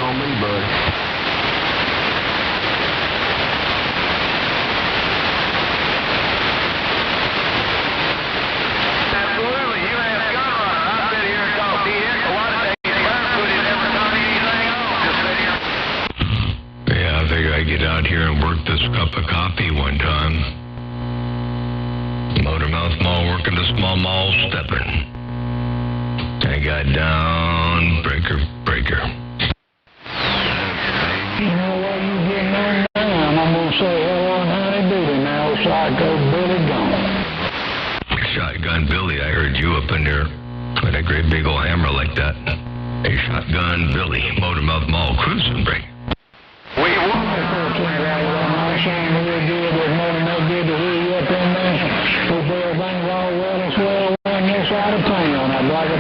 on me, buddy. Absolutely. You ain't a gun runner. I sit here and talk to you. A lot of days barefoot, he never done anything on. Just sit here. Yeah, I figured I'd get out here and work this cup of coffee one time. Motormouth Mall working the small mall stepping. I got down, breaker. You know what you getting on down? I'm going to say hello and howdy doody now. Shotgun Billy gone. Shotgun Billy, I heard you up in there with a great big old hammer like that. Hey, Shotgun Billy, Motormouth Mall cruising break. We won. I'm saying real good. There's more than no good to hear you up in there. Hope everything's all well and swell on this side of town. I blagger.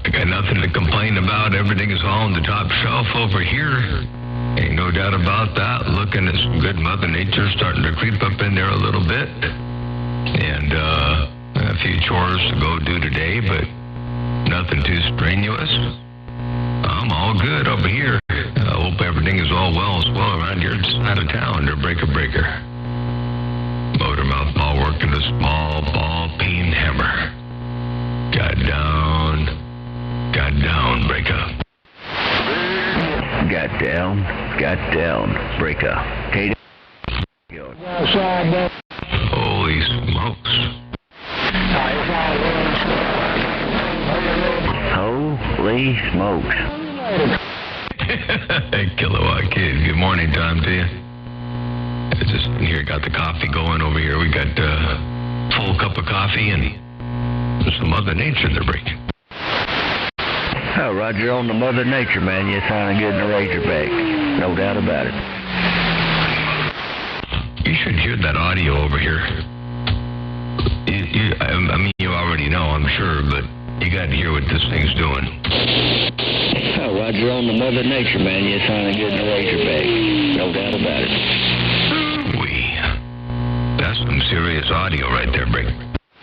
I got nothing to complain about. Everything is all on the top shelf over here. Ain't no doubt about that. Looking at some good Mother Nature starting to creep up in there a little bit. And a few chores to go do today, but nothing too strenuous. I'm all good over here. I hope everything is all well and swell around your side of town. They're breaker. Motormouth Mall working a small ball peen hammer. Got down, breaker. Got down, breaker. Kate. Outside there. Holy smokes. Holy smokes. Hey, Kilowatt Kid. Good morning time to you. I just here got the coffee going over here. We got full cup of coffee and some Mother Nature they're breaking. Oh, Roger, on the Mother Nature, man, you're sounding good in the Razorback. No doubt about it. You should hear that audio over here. I mean, you already know, I'm sure, but you got to hear what this thing's doing. Oh, Roger, on the Mother Nature, man, you're sounding good in the Razorback. No doubt about it. That's some serious audio right there, Brick.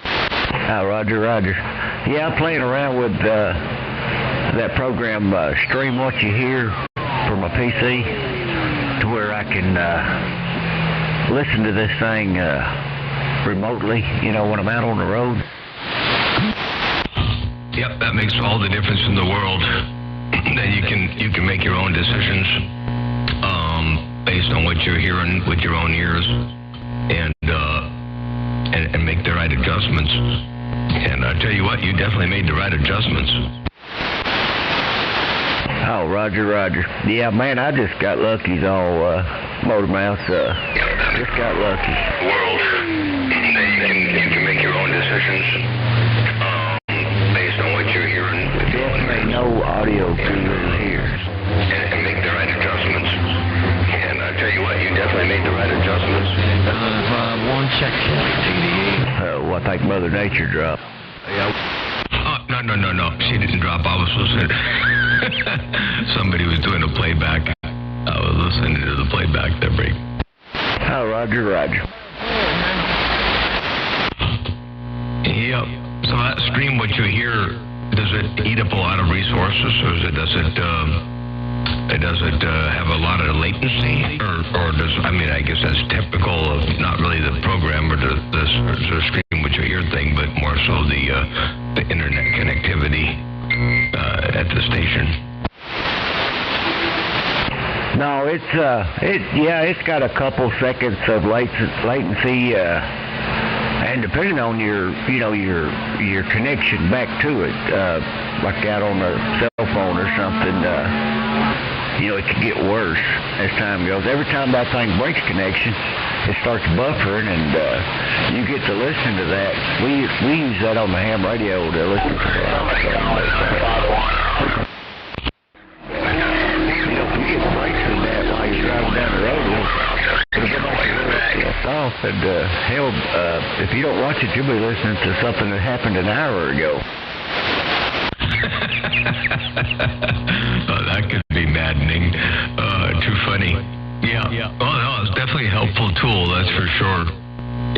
Oh, Roger. Yeah, I'm playing around with that program, Stream What You Hear, for my PC, to where I can listen to this thing remotely, when I'm out on the road. Yep, that makes all the difference in the world. Then you can make your own decisions based on what you're hearing with your own ears, and make the right adjustments. And I tell you what, you definitely made the right adjustments. Oh, Roger. Yeah, man, I just got lucky, all Motormouth. Just got lucky. World. You can make your own decisions based on what you're hearing with your own ears. No audio through here. And make the right adjustments. And I tell you what, you definitely made the right adjustments. One check, TDE. I think Mother Nature dropped. No. She didn't drop. I was listening. Somebody was doing a playback. I was listening to the playback that break. Oh, Roger. Yep. So that stream, what you hear, does it eat up a lot of resources, or does it have a lot of latency, or does, I guess that's typical of not really the program or the stream what you hear thing, but more so the internet connectivity at the station. No, it's got a couple seconds of latency, and depending on your connection back to it, like out on a cell phone or something, it could get worse as time goes. Every time that thing breaks connection, it starts buffering, and you get to listen to that. We use that on the ham radio to listen to that. If you don't watch it, you'll be listening to something that happened an hour ago. Oh, that could be maddening. Too funny. Yeah. Oh, no, it's definitely a helpful tool, that's for sure.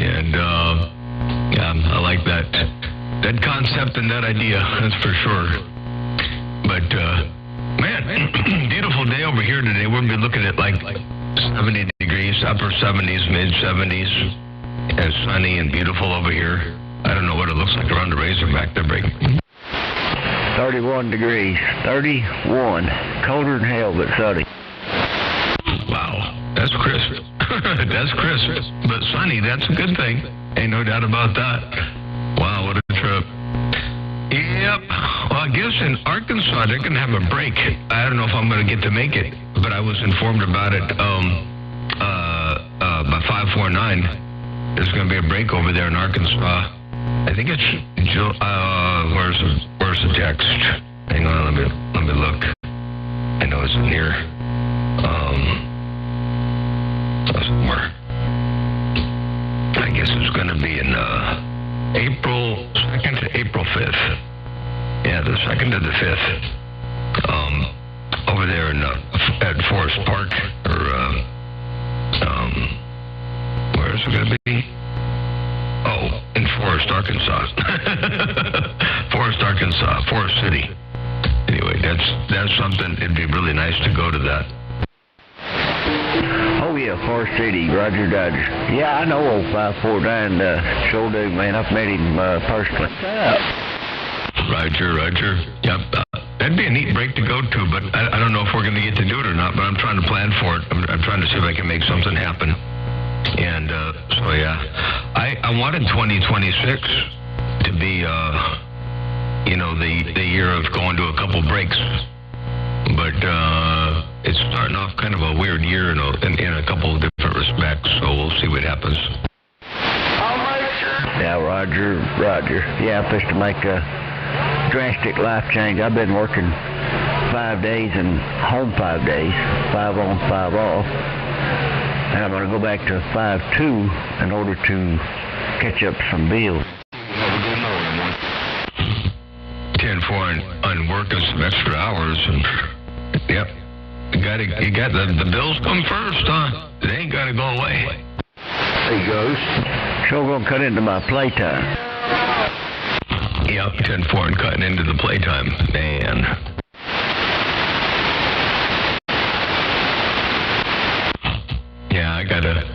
And, I like that concept and that idea, that's for sure. But, beautiful day over here today. We'll be looking at like 70 degrees, upper 70s, mid 70s, and sunny and beautiful over here. I don't know what it looks like around the Razorback. They're breaking. 31 degrees. 31. Colder than hell, but sunny. Wow, that's crisp. That's crisp. But sunny, that's a good thing. Ain't no doubt about that. Wow, what a trip. Yep. Well, I guess in Arkansas, they're going to have a break. I don't know if I'm going to get to make it, but I was informed about it by 549. There's going to be a break over there in Arkansas. I think it's where's the text? Hang on, let me look. I know it's in here. Somewhere. I guess it's going to be in April 2nd to April 5th. Yeah, the 2nd to the 5th. Over there in at Forest Park, or where is it going to be? Oh, in Forest, Arkansas. Forest, Arkansas, Forest City. Anyway, that's something. It'd be really nice to go to that. Oh, yeah, Forest City, Roger Dodger. Yeah, I know old 549, sure do, man. I've met him personally. Roger. Yep. That'd be a neat break to go to, but I don't know if we're going to get to do it or not, but I'm trying to plan for it. I'm trying to see if I can make something happen. And so, yeah, I wanted 2026 to be, the year of going to a couple breaks. But it's starting off kind of a weird year in a couple of different respects, so we'll see what happens. Yeah, Roger. Yeah, I'm supposed to make a drastic life change. I've been working 5 days and home 5 days, 5 on, 5 off. And I'm going to go back to 5-2 in order to catch up some bills. 10-4 on working some extra hours, and yep, you got the bills come first, huh? They ain't got to go away. There he goes. Sure going to cut into my playtime. Yep, 10-4 and cutting into the playtime, man. Yeah, I gotta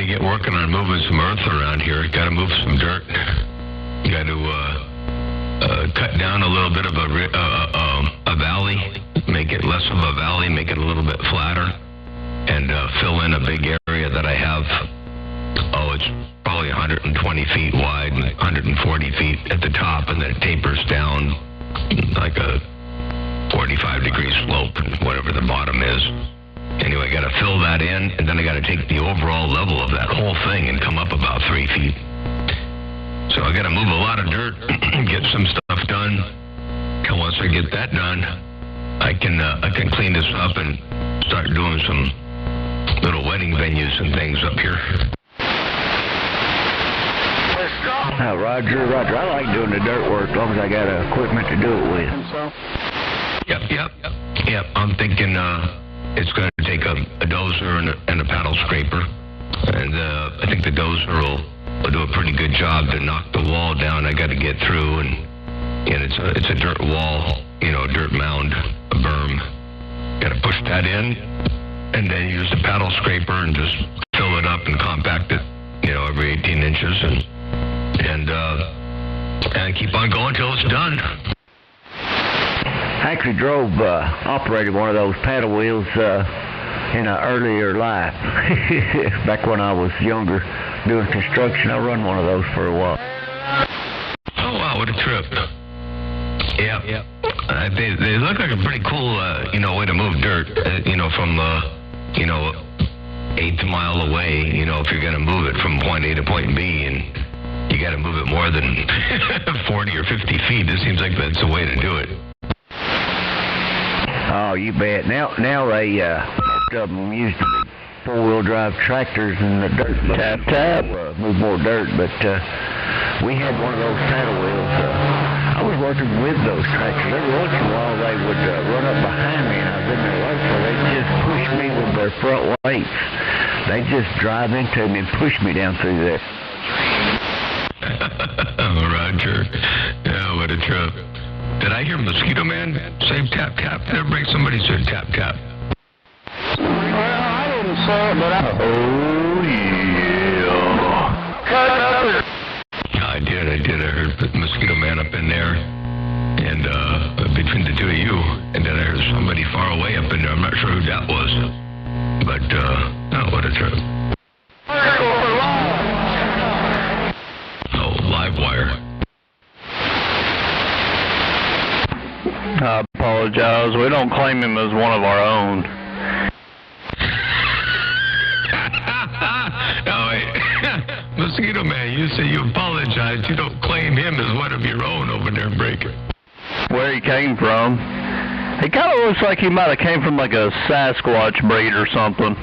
get working on moving some earth around here. Gotta move some dirt. Got to cut down a little bit of a valley, make it less of a valley, make it a little bit flatter, and fill in a big area that I have. Oh, it's probably 120 feet wide and 140 feet at the top, and then it tapers down like a 45-degree slope, whatever the bottom is. Anyway, I got to fill that in, and then I got to take the overall level of that whole thing and come up about 3 feet. So I got to move a lot of dirt, get some stuff done. And once I get that done, I can clean this up and start doing some little wedding venues and things up here. Roger. I like doing the dirt work as long as I got equipment to do it with. Yep. I'm thinking it's going to take a dozer and a paddle scraper, and I think the dozer will do a pretty good job to knock the wall down. I got to get through, and it's a dirt wall, dirt mound, a berm. Got to push that in, and then use the paddle scraper and just fill it up and compact it, every 18 inches, and keep on going till it's done. I actually operated one of those paddle wheels in an earlier life. Back when I was younger, doing construction, I run one of those for a while. Oh, wow, what a trip. Yeah. They look like a pretty cool, way to move dirt, from, 8 mile away, if you're going to move it from point A to point B, and you got to move it more than 40 or 50 feet. It seems like that's the way to do it. Oh, you bet. Now they, most of them use the four-wheel drive tractors and the dirt tap, move more dirt, but we had one of those paddle wheels. I was working with those tractors. Every once in a while they would run up behind me, and I was in their way, so they'd just push me with their front weights. They'd just drive into me and push me down through there. Oh, Roger. Yeah, what a trip. Did I hear Mosquito Man say tap, tap? There, break. Somebody said tap, tap. Well, I didn't say it, but Oh, yeah. I did. I heard Mosquito Man up in there, and between the two of you, and then I heard somebody far away up in there. I'm not sure who that was, but oh, what a trip. Oh, live wire. I apologize. We don't claim him as one of our own. No, wait. Mosquito Man, you say you apologize. You don't claim him as one of your own over there in Breaker. Where he came from. He kind of looks like he might have came from like a Sasquatch breed or something.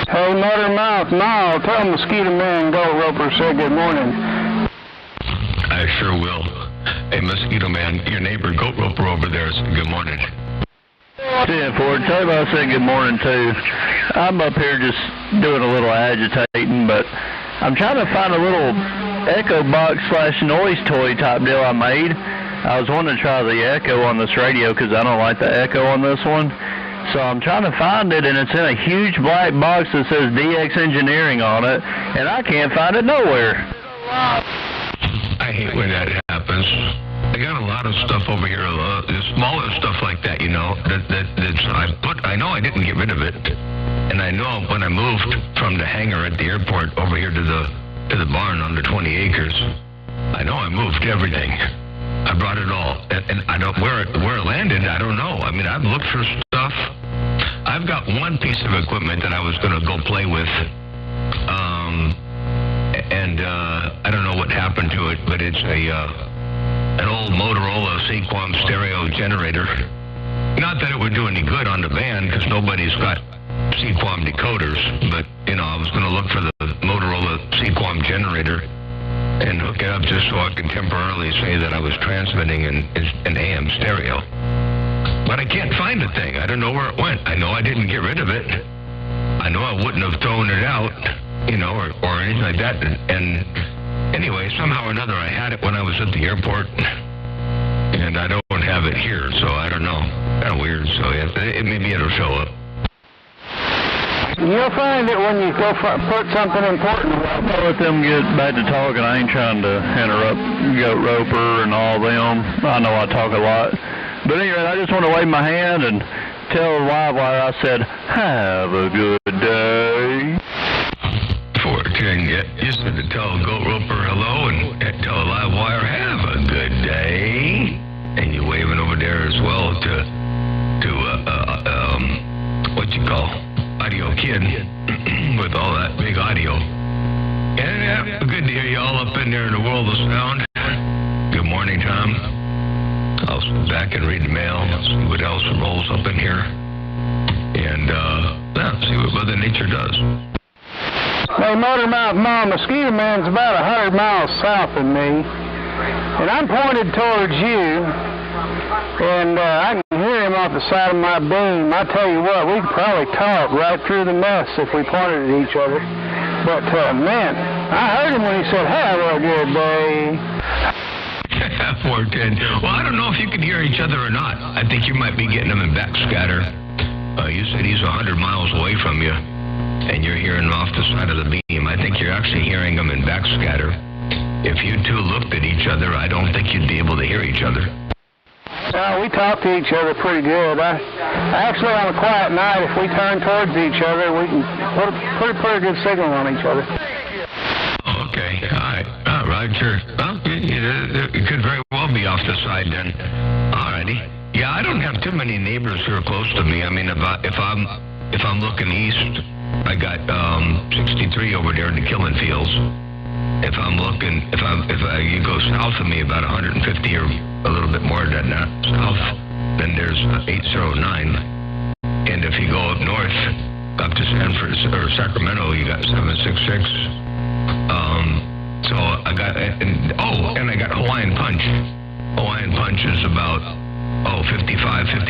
Hey, Muttermouth, Mile, tell Mosquito Man Goat Roper say good morning. I sure will. Hey, Mosquito Man, your neighbor Goat Roper over there said good morning. 10-4, tell him I said good morning too. I'm up here just doing a little agitating, but I'm trying to find a little echo box / noise toy type deal I made. I was wanting to try the echo on this radio because I don't like the echo on this one. So I'm trying to find it, and it's in a huge black box that says DX Engineering on it, and I can't find it nowhere. I hate when that happens. I got a lot of stuff over here, smaller stuff like that, you know. I know I didn't get rid of it, and I know when I moved from the hangar at the airport over here to the barn on the 20 acres, I know I moved everything. I brought it all, and I don't where it landed. I don't know. I mean, I've looked for stuff. I've got one piece of equipment that I was going to go play with, and I don't know what happened to it, but it's an old Motorola Sequom stereo generator. Not that it would do any good on the band, because nobody's got Sequom decoders, but, you know, I was going to look for the Motorola Sequom generator and hook it up just so I can temporarily say that I was transmitting in AM stereo. But I can't find the thing. I don't know where it went. I know I didn't get rid of it. I know I wouldn't have thrown it out, you know, or anything like that. And anyway, somehow or another, I had it when I was at the airport, and I don't have it here, so I don't know. Kind of weird, so maybe it'll show up. You'll find it when you go put something important away. I'll let them get back to talking. I ain't trying to interrupt Goat Roper and all them. I know I talk a lot. But anyway, I just want to wave my hand and tell Livewire I said, have a good day. 410, you said to tell Goat Roper hello and tell Livewire have a good day. And you're waving over there as well to what you call Audio Kid with all that big audio. Yeah, good to hear you all up in there in the world of sound. Good morning, Tom. I'll sit back and read the mail, see what else rolls up in here, and see what Mother Nature does. Hey, Motormouth Mom, Mosquito Man's about 100 miles south of me, and I'm pointed towards you, and I can hear him off the side of my beam. I tell you what, we could probably talk right through the mess if we pointed at each other. But, man, I heard him when he said, have a good day. 410. Well, I don't know if you can hear each other or not. I think you might be getting them in backscatter. You said he's 100 miles away from you, and you're hearing him off the side of the beam. I think you're actually hearing him in backscatter. If you two looked at each other, I don't think you'd be able to hear each other. No, we talk to each other pretty good. Actually, on a quiet night, if we turn towards each other, we can put a pretty good signal on each other. Okay, all right, Roger. Well, it could very well be off the side then. All righty. Yeah, I don't have too many neighbors who are close to me. I mean, if I'm looking east, I got 63 over there in the killing fields. If I'm looking, you go south of me about 150 or a little bit more than that south, then there's 809. And if you go up north, up to Sanford or Sacramento, you got 766. So I got, and I got Hawaiian Punch. Hawaiian Punch is about 50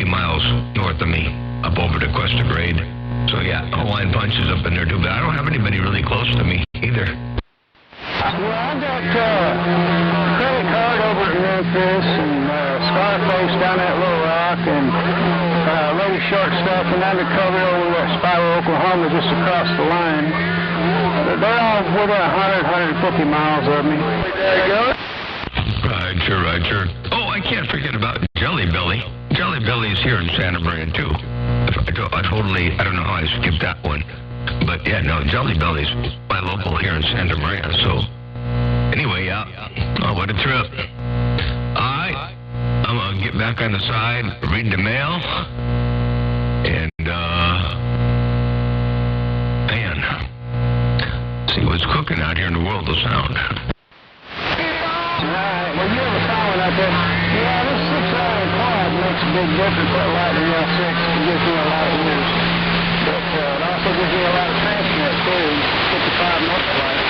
miles north of me, up over to Cuesta Grade. So yeah, Hawaiian Punch is up in there too, but I don't have anybody really close to me either. Well, I got credit card over at Memphis and Scarface down at Little Rock and Lady Shortstop and undercover over at Spiro, Oklahoma, just across the line. They're all within 150 miles of me. There you go. Right, sure. Oh, I can't forget about Jelly Belly. Jelly Belly's here in Santa Maria, too. I don't know how I skipped that one. But, yeah, no, Jelly Belly's my local here in Santa Maria, so... Anyway, oh, what a trip. I'm going to get back on the side, read the mail, and, see what's cooking out here in the world of sound. Right. Well, you have a silent out there. Yeah, this 6-hour quad makes a big difference. That light in L6 gives me a lot of years. But it also gives me a lot of transmit, too. 55 multiplier.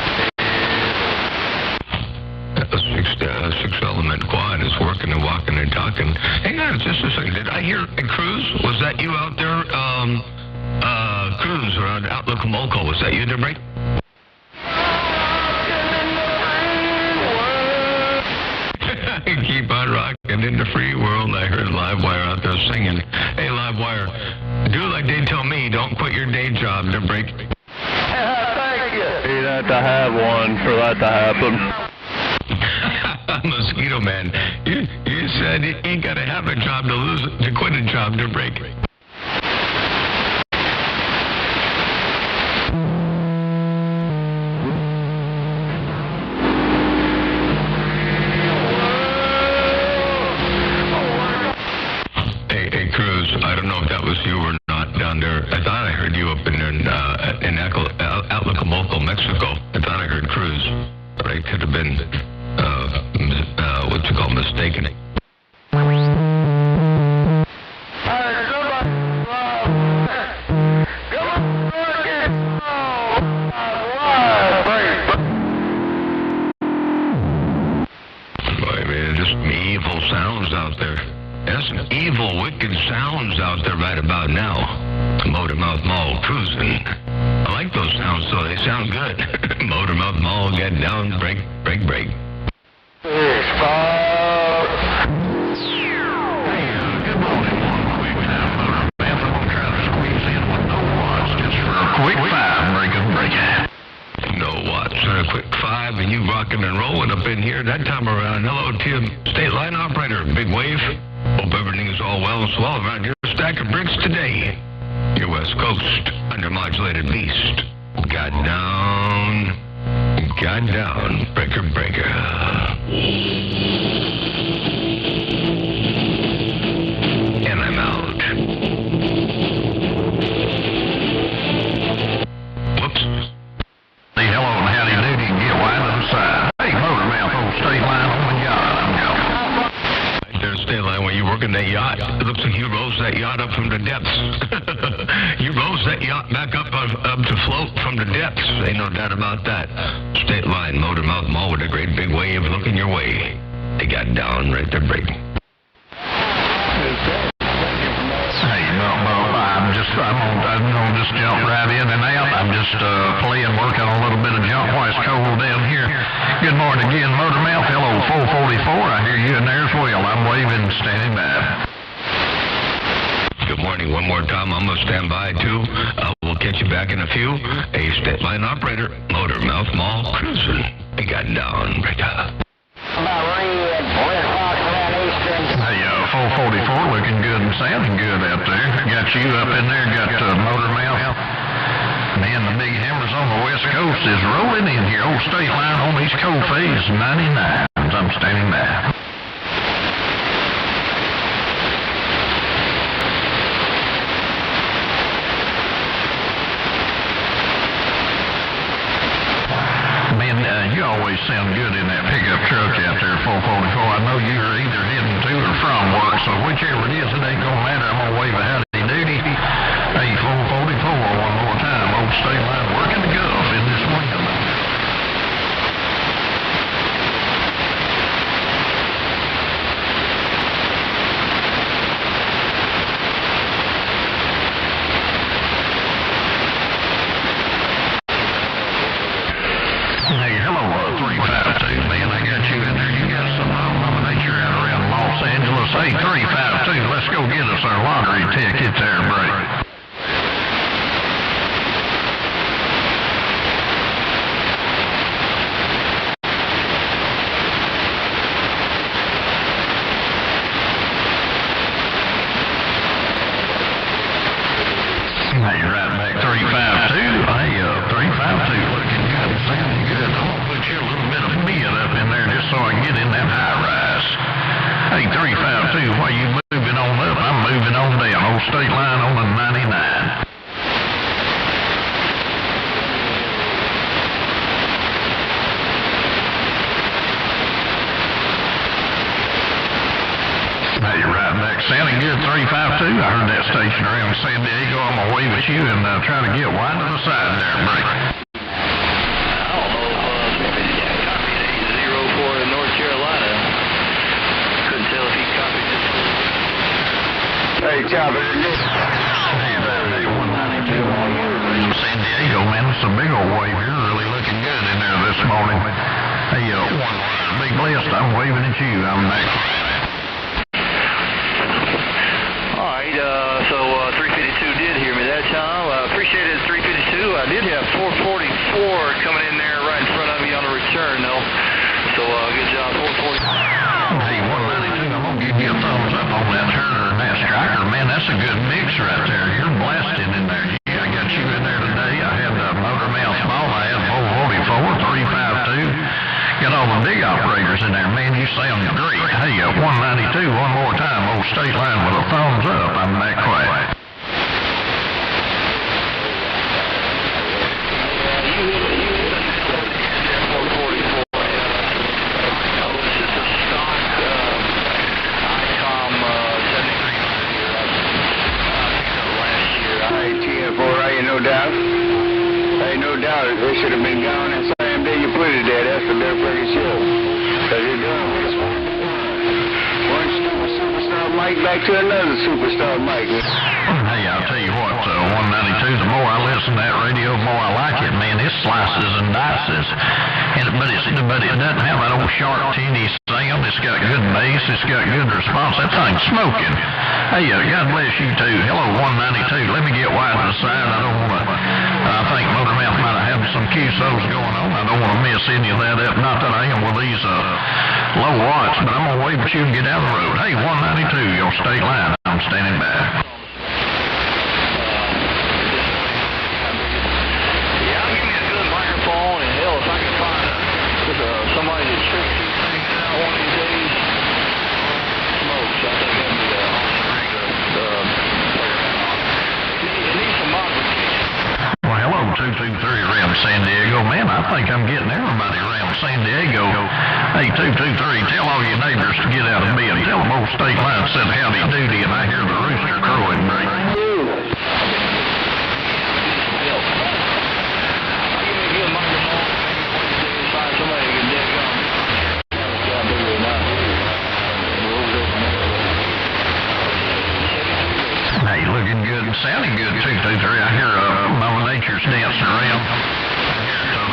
A six-element quad is working and walking and talking. Hang on just a second. Did I hear a Cruz? Was that you out there? Cruz around Outlook Molko. Was that you there, Break? Keep on rocking in the free world. I heard Livewire out there singing. Hey, Livewire, do like they tell me. Don't quit your day job to break. Thank you. You'd have to have one for that to happen. Mosquito Man, you said you ain't got to have a job to quit a job to break. Hey, Cruz, I don't know if that was you or not down there. I thought I heard you up in Atlacomulco, Mexico. I thought I heard Cruz, but I could have been, mistaken. Evil sounds out there. There's some evil, wicked sounds out there right about now. Motormouth Mall cruising. I like those sounds, so they sound good. Motormouth Mall, get down, break. Quick five, break. No watts, a quick five, and you rocking and rolling up in here that time around. Hello, Tim, State Line Operator, Big Wave. Hope everything is all well and swell around your stack of bricks today. Your West Coast, undermodulated beast. Got down, breaker. And I'm out. Whoops. Say hello and howdy doody and get wide on the side. Hey, Motormouth, old State Line on the yacht. I'm going. Right there, State Line, when you working that yacht, it looks like you rose that yacht up from the depths. You rose that yacht back up to float from the depths. Ain't no doubt about that. State Line, Motormouth Mall with a great big wave looking your way. They got down right there, break. Hey, I'm gonna just jump right in and out. I'm just working a little bit of jump while it's cold down here. Good morning again, Motormouth. Hello, 444. I hear you in there as well. I'm waving, standing by. Good morning. One more time, I'm going to stand by, too. We'll catch you back in a few. A State Line Operator, Motormouth Mall, cruising. We got down, break up. Hey, 444, looking good and sounding good out there. Got you up in there, got Motormouth. Man, the big hammers on the West Coast is rolling in here. Old State Line on these cold phase 99s. I'm standing by. Man, you always sound good in that pickup truck out there, 444. I know you're either heading to or from work, so whichever it is, it ain't gonna matter. I'm gonna wave a howdy doody. Hey, 444, one more time. Old State Line working the Gulf in this wind. Hey, hello, Hey, 352, let's go get us our lottery tickets there, break. Hey, right back, 352. Hey, 352, looking good, sounding good. I'm gonna put you a little bit of bid up in there just so I can get in that high rise. Hey, 352, why you moving on up? I'm moving on down. Old state line on the 99. Hey, right back. Sounding good, 352. I heard that station around San Diego. I'm going to wave at you and try to get wide to the side there, break. Hey, Chopper. Hey, that 192 San Diego, man. It's a big old wave here. Really looking good in there this morning. Hey, big blessed. I'm waving at you. I'm back. All right, so 352 did hear me that time. Appreciate it, 352. I did have 444 coming in there right in front of me on the return, though. So good job, 444. Hey, 192, I'm going to give you a thumbs up on that Turner and that Striker. Man, that's a good mix right there. You're blasting in there. Yeah, I got you in there today. I had the Motor Mouth Small. I had 444, 352. Got all the big operators in there. Man, you sound great. Hey, 192, one more time. Old state line with a thumbs up. I'm back quiet. No doubt. Hey, no doubt. It should have been gone that same day you put it there. That's the Dirt Breaker Show. Because you're doing one superstar Mike back to another superstar Mike. Hey, I'll tell you what, 192, the more I listen to that radio, the more I like it, man. It slices and dices. But it doesn't have that old sharp, tinny sound. It's got good bass. It's got good response. That thing's smoking. Hey, God bless you, too. Hello, 192. Let me get wide to the side. I think Motor Mouth might have had some QSOs going on. I don't want to miss any of that up. Not that I am with these low watts, but I'm going to wave at you and get out of the road. Hey, 192, your state line. I'm standing back. Somebody that tricks these things out one of these days. Smokes. I think that'd be the it needs some modification. Well, hello, 223 around San Diego. Man, I think I'm getting everybody around San Diego. Hey, 223, tell all your neighbors to get out of bed. Tell them old state line said howdy doody, and I hear the rooster crowing, break. Hey, looking good and sounding good, 223. I hear Mama Nature's dancing around.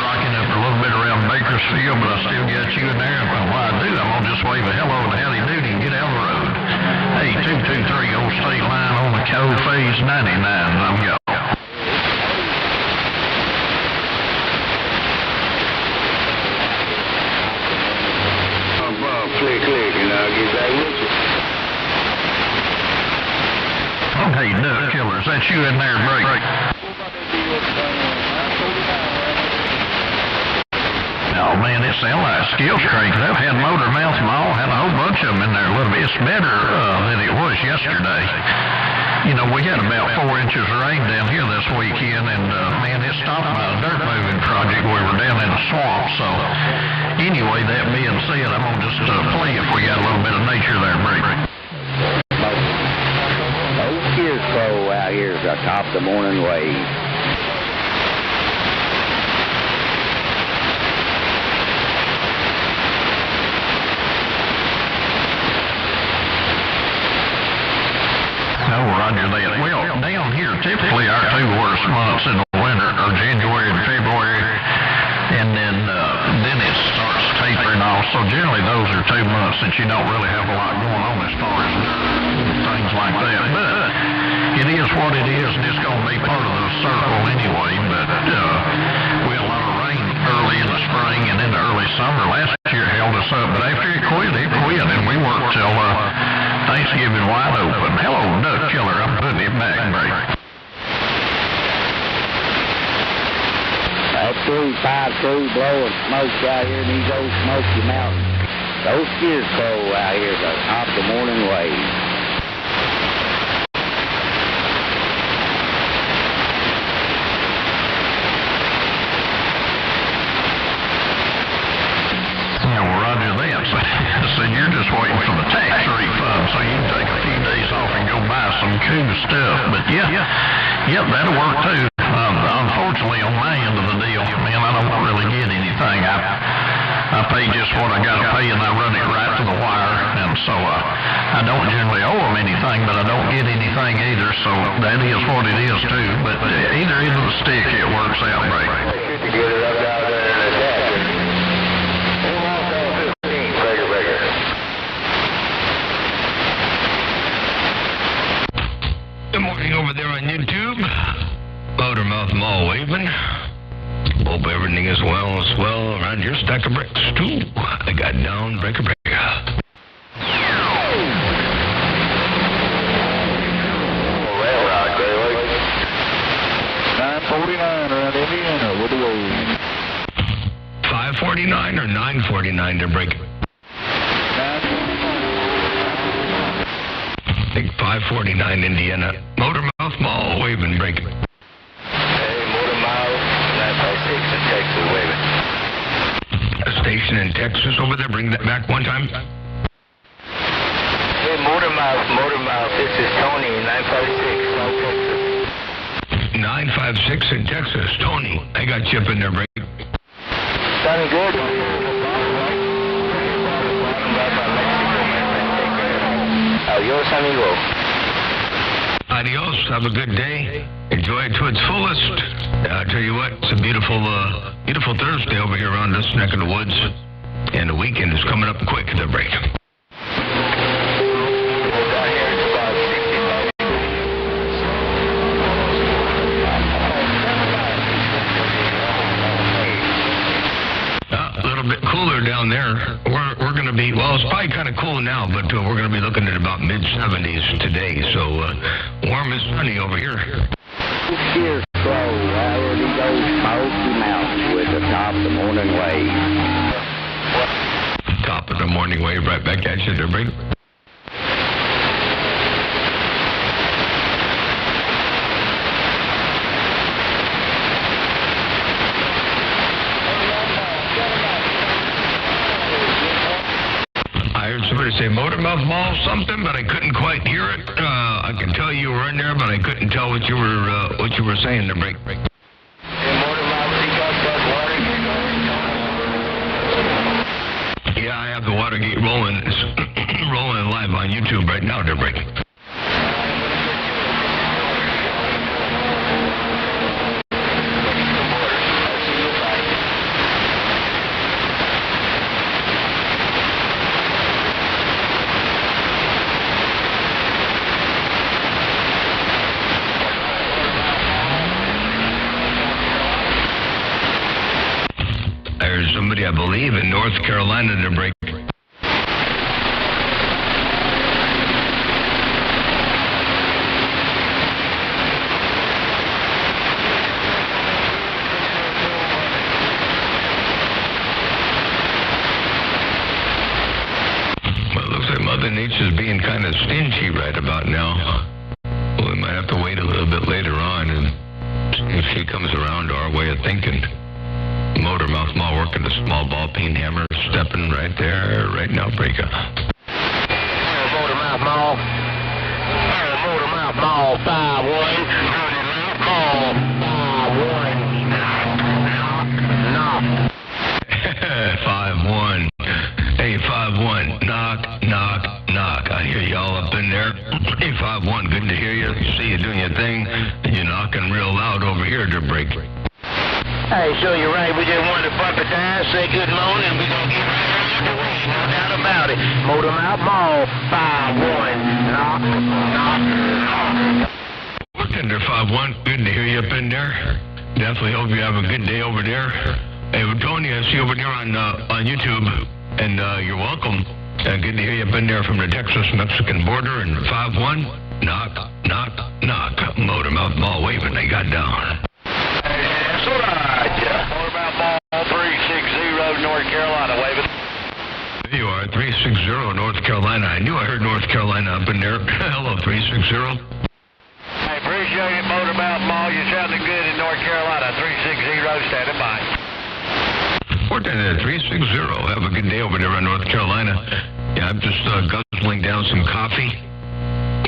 Rocking up a little bit around Bakersfield, but I still got you in there. And while I do, I'm going to just wave a hello and howdy doody and get out of the road. Hey, 223, old state line on the code phase 99. I'm going. Click, and I'll get back with you. Hey, Duck Killers, that's you in there, break. Oh, man, it sounds like skills cranking up. Had Motor Mouth Mall, had a whole bunch of them in there a little bit. It's better than it was yesterday. You know, we had about 4 inches of rain down here this weekend, and, man, it stopped my dirt moving project. We were down in the swamp, so anyway, that being said, I'm going to just play if we got a little bit of nature there, break. Here's Crow out here atop the morning wave. Oh, roger that. Well, down here, typically our 2 worst months in the winter are January and February, and then it starts tapering off So generally those are 2 months that you don't really have a lot going on as far as things like that. But it is what it is, and it's going to be part of the circle anyway. But we had a lot of rain early in the spring and into early summer. Last year held us up, but after it quit, and we worked till Thanksgiving wide open. Hello, Duck Killer. I'm putting it back, break. That 352 blowing smoke out here in these old Smoky Mountains. Those skiers cold out here the top of the morning wave. Yeah, well, roger that. So you're just waiting for the tax refund so you can take a few days off and go buy some cool stuff. But yeah, that'll work too. Unfortunately, on my end of the deal, man, I don't really get anything. I pay just what I got to pay, and I run it right to the wire. And so I don't generally owe them anything, but I don't get anything either. So that is what it is too. But either end of the stick, it works out right. Good morning over there on YouTube. Motormouth Mall waving. Hope everything is well around your stack of bricks too. I got down breaker. 949 around Indiana. What do we? 549 or 949 to break. I think 549 Indiana. Motormouth Mall waving break. Hey, Motormouth 956 in Texas waving. A station in Texas over there. Bring that back one time. Hey, Motormouth, this is Tony, 956, South Texas. 956 in Texas. Tony, I got you up in there, break. Sounding good? Adios, amigo. Adios. Have a good day. Enjoy it to its fullest. I tell you what, it's a beautiful Thursday over here around this neck of the woods. And the weekend is coming up quick at the break. A little bit cooler down there. We're going to be, well, it's probably kind of cool now, but we're going to be looking at about mid-70s today. So warm and sunny over here. Skiers slow out here in these old Smoky Mountains with the top of the morning wave. Top of the morning wave, right back at you there, break. I heard somebody say Motormouth Mall something, but I couldn't quite hear it. I can tell you were in there, but I couldn't tell what you were saying to break. Hey, Motormouth, you got that Watergate? Yeah, I have the Watergate rolling. It's rolling live on YouTube right now, to break. There's somebody, I believe, in North Carolina to break. Well, it looks like Mother Nature's being kind of stingy right about now. Well, we might have to wait a little bit later on and see if she comes around to our way of thinking. Motormouth Mall working the small ball peen hammer, stepping right there, right now, breaker. Motormouth Mall. Motormouth Mall 5-1. Motormouth Mall 5-1. 5-1. Hey, 5-1. Knock. I hear y'all up in there. Hey, 5-1. Good to hear you. See you doing your thing. You're knocking real loud over here to break. Hey, so you're right. We just wanted to bump it down, say good morning. We're going to get right on the doubt about it. Motor Mouth Mall, 5-1. Knock, knock, knock. Bartender 5-1, good to hear you up in there. Definitely hope you have a good day over there. Hey, Tony, I see you over there on YouTube, and you're welcome. Good to hear you up in there from the Texas-Mexican border, and 5-1, knock, knock, knock. Motor Mouth Mall waving, they got down. That's all right. Motor Mouth Mall, 360 North Carolina, waving. There you are, 360 North Carolina. I knew I heard North Carolina up in there. Hello, 360. I appreciate it, Motor Mouth Mall. You're sounding good in North Carolina. 360, standing by. Bartender 360, have a good day over there in North Carolina. Yeah, I'm just guzzling down some coffee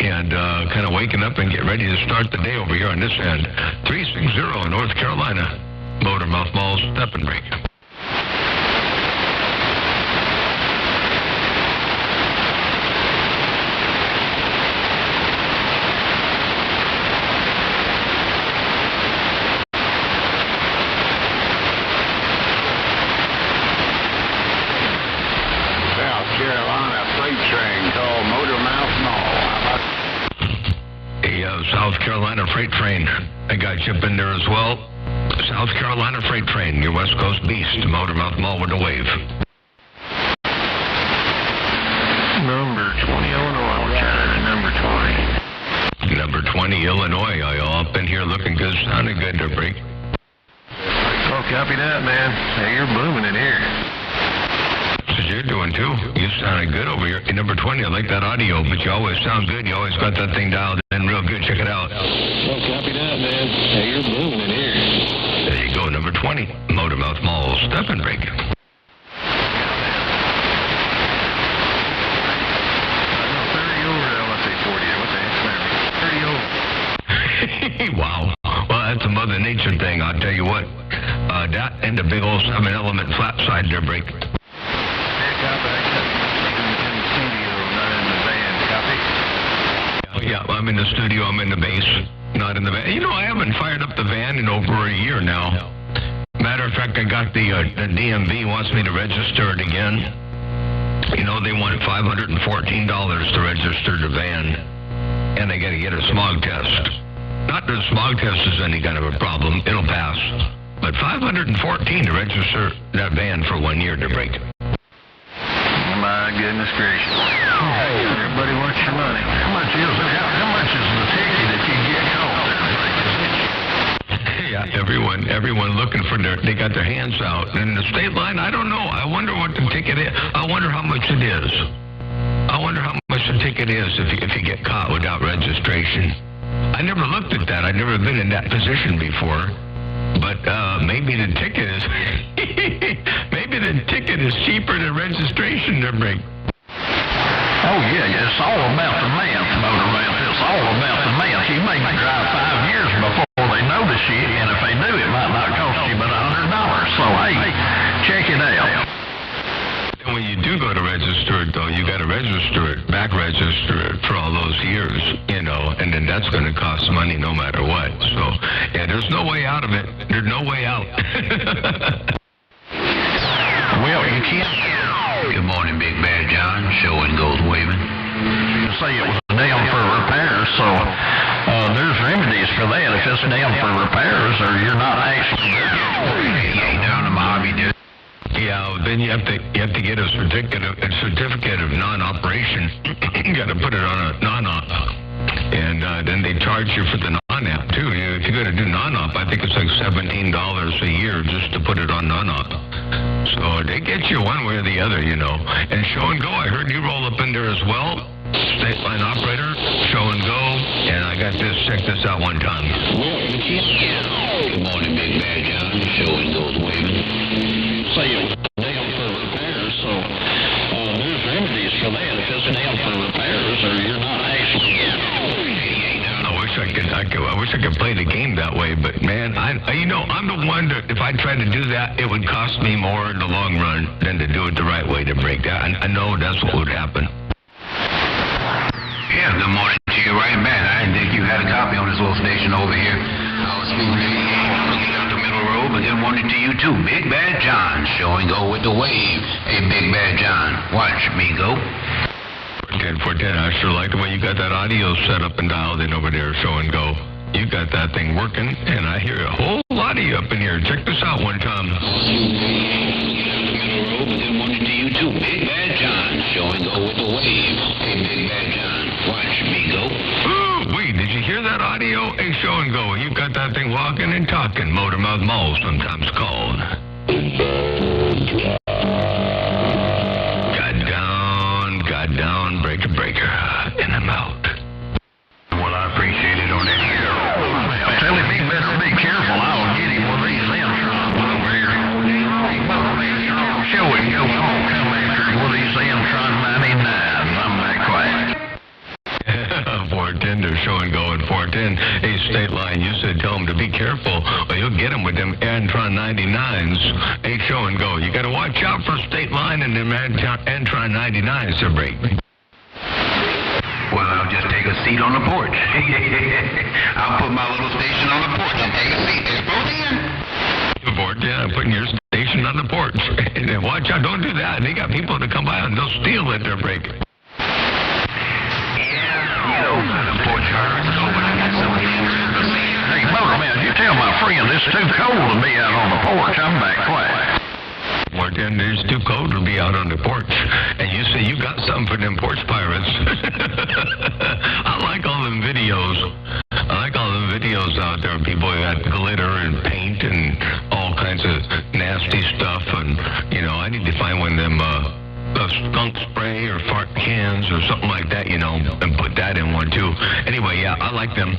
and kind of waking up and getting ready to start the day over here on this end. 360 North Carolina, Motor Mouth Mall, step and break. South Carolina freight train. I got you up in there as well. South Carolina freight train, your West Coast beast. Motor Mouth Mall with a wave. Number 20 Illinois, we're trying to number 20. Number 20 Illinois, are y'all up in here looking good, sounding good to break? Oh, copy that, man. Hey, you're booming in here. That's what you're doing too. You sounding good over here. Number 20, I like that audio, but you always sound good. You always got that thing dialed in real good. Check it out. Oh, copy that, man. Hey, you're booming in here. There you go, number 20. Motor Mouth Mall, step and break. 30 over, let's say 40. What the heck's that? 30 over. Wow. Well, that's a Mother Nature thing, I'll tell you what. That and the big old 7-element flat side there break. Yeah, I'm in the studio, I'm in the base, not in the van. You know, I haven't fired up the van in over a year now. Matter of fact, I got the DMV wants me to register it again. You know, they want $514 to register the van, and I got to get a smog test. Not that a smog test is any kind of a problem, it'll pass. But $514 to register that van for 1 year to break. My goodness gracious. Hey, everybody wants your money. How much is it? How much is the ticket if you get caught there? Yeah, everyone looking for they got their hands out. And the state line, I don't know. I wonder what the ticket is. I wonder how much it is. I wonder how much the ticket is if you get caught without registration. I never looked at that. I've never been in that position before. But maybe the ticket is cheaper than registration to break. Oh, yeah, it's all about the math, Motor Mouth. It's all about the math. You may drive 5 years before they notice you, and if they do, it might not cost you but $100. So, hey, check it out. And when you do go to register it, though, you got to register it, back register it for all those years, you know, and then that's going to cost money no matter what. So, yeah, there's no way out of it. There's no way out. Well, you can't. Good morning, Big Bear John. Showing goes waving. You say it was down for repairs, so there's remedies for that. If it's down for repairs, or you're not actually You ain't down to Mojave, dude. Yeah, then you have to get a certificate of non-operation. You got to put it on a non-op, and then they charge you for the non-op too. If you're going to do non-op, I think it's like $17 a year just to put it on non-op. So they get you one way or the other, you know. And show and go, I heard you roll up in there as well. State line operator, show and go, and I got this. Check this out one time. Good morning, Big Bear John. Showing goes waving. say it was down for repairs, so there's remedies for that. If it's down for repairs, or you're not actually. I wish I could play the game that way, but man, I'm the one that if I tried to do that, it would cost me more in the long run than to do it the right way to break that. I know that's what would happen. Yeah, good morning to you right back. I didn't think you had a copy on this little station over here. I was speaking to you, looking down the middle road, but then wanted morning to you too, Big Bad John. Show and go with the wave. Hey, Big Bad John, watch me go. 410, I sure like the way you got that audio set up and dialed in over there, Show and Go. You got that thing working, and I hear a whole lot of you up in here. Check this out one time. Good morning to you too, Big Bad John. Show and go with the wave. Hey, Big Bad John, watch me go. Ooh, wait, did you hear that audio? Hey, Show and Go. You got that thing walking and talking. Motormouth Mall, sometimes called. Got down, breaker, and I'm out. Well, I appreciate it on that here. Well, tell him he better be careful. I'll get him with these M-Trons over here. Show him, go home, come after him with these M-Tron 99s. I'm that quiet. 410, they're Show and Go at 410. Hey, State Line, you said tell him to be careful, or you'll get him with them Antron 99s. Hey, Show and Go, you got to watch out for State Line and them Antron 99s to break. Well, I'll just take a seat on the porch. I'll put my little station on the porch and take a seat. There's both in. 410, I'm putting your station on the porch. And then watch out, don't do that. They got people that come by and they'll steal at their break. Hey, Motorman, you tell my friend it's too cold to be out on the porch. I'm back quiet. 410, it's too cold to be out on the porch. And you say you got something for them porch pirates. I like all them videos. Out there. People got glitter and paint and all kinds of nasty stuff. And, I need to find one of them skunk spray or fart cans or something like that, and put that in one too. Anyway, yeah, I like them.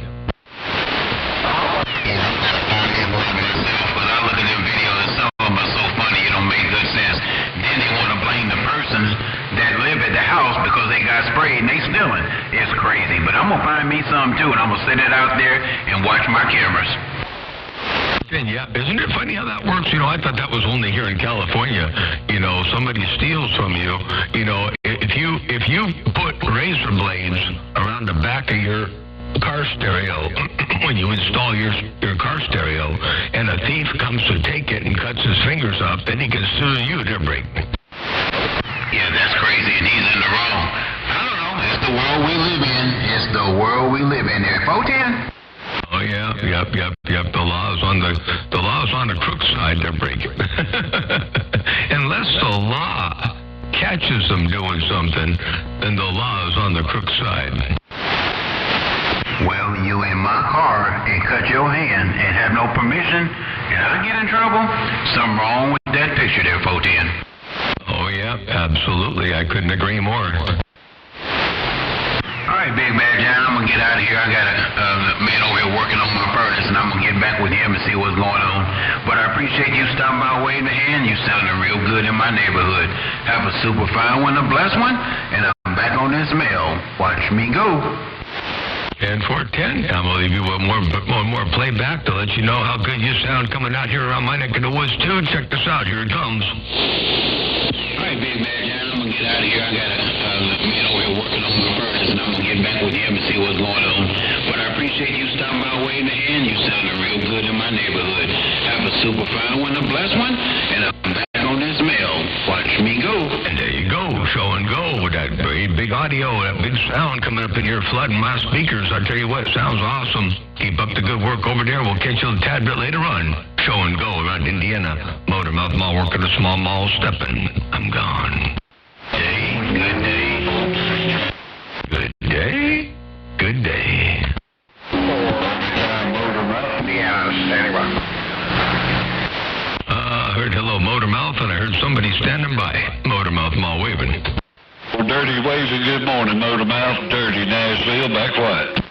But I look at them videos and some of them are so funny, it don't make good sense. Then they want to blame the persons that live at the house because they got sprayed and they stealing. It's crazy. But I'm going to find me some too, and I'm going to sit it out there and watch my cameras. Yeah, isn't it funny how that works? I thought that was only here in California. Somebody steals from you. If you put razor blades around the back of your car stereo when you install your car stereo, and a thief comes to take it and cuts his fingers off, then he can sue you to break. Yeah, that's crazy, and he's in the wrong. I don't know. It's the world we live in. It's the world we live in. There, 410. Oh yeah, yep. The law's on the crook side to break it. Unless the law catches them doing something, then the law is on the crook side. Well, you in my car and cut your hand and have no permission, and I get in trouble? Something wrong with that picture there, 410. Oh yeah, absolutely. I couldn't agree more. All right, Big Bad John, I'm going to get out of here. I got a man over here working on my furnace, and I'm going to get back with him and see what's going on. But I appreciate you stopping by, waving the hand. You sounding real good in my neighborhood. Have a super fine one, a blessed one, and I'm back on this mail. Watch me go. And 410, I'm going to leave you with one more playback to let you know how good you sound coming out here around my neck of the woods, too. Check this out. Here it comes. All right, Big Bad John, I'm going to get out of here. I got a man over here working on my furnace, and I'm going to get back with him and see what's going on. But I appreciate you stopping by, waving the hand. You sounding real good in my neighborhood. Have a super fine one, a blessed one, and I'm back on this mail. Watch me go. And there you go, Show and Go with that very big audio, that big sound coming up in here flooding my speakers. I tell you what, it sounds awesome. Keep up the good work over there. We'll catch you a tad bit later on. Show and Go around Indiana. Motormouth Mall, working a small mall, stepping. I'm gone. Good day. Good day. Good day. I heard hello Motormouth, and I heard somebody standing by. Motormouth Mall waving. Well, Dirty waving good morning, Motormouth. Dirty Nashville, back quiet.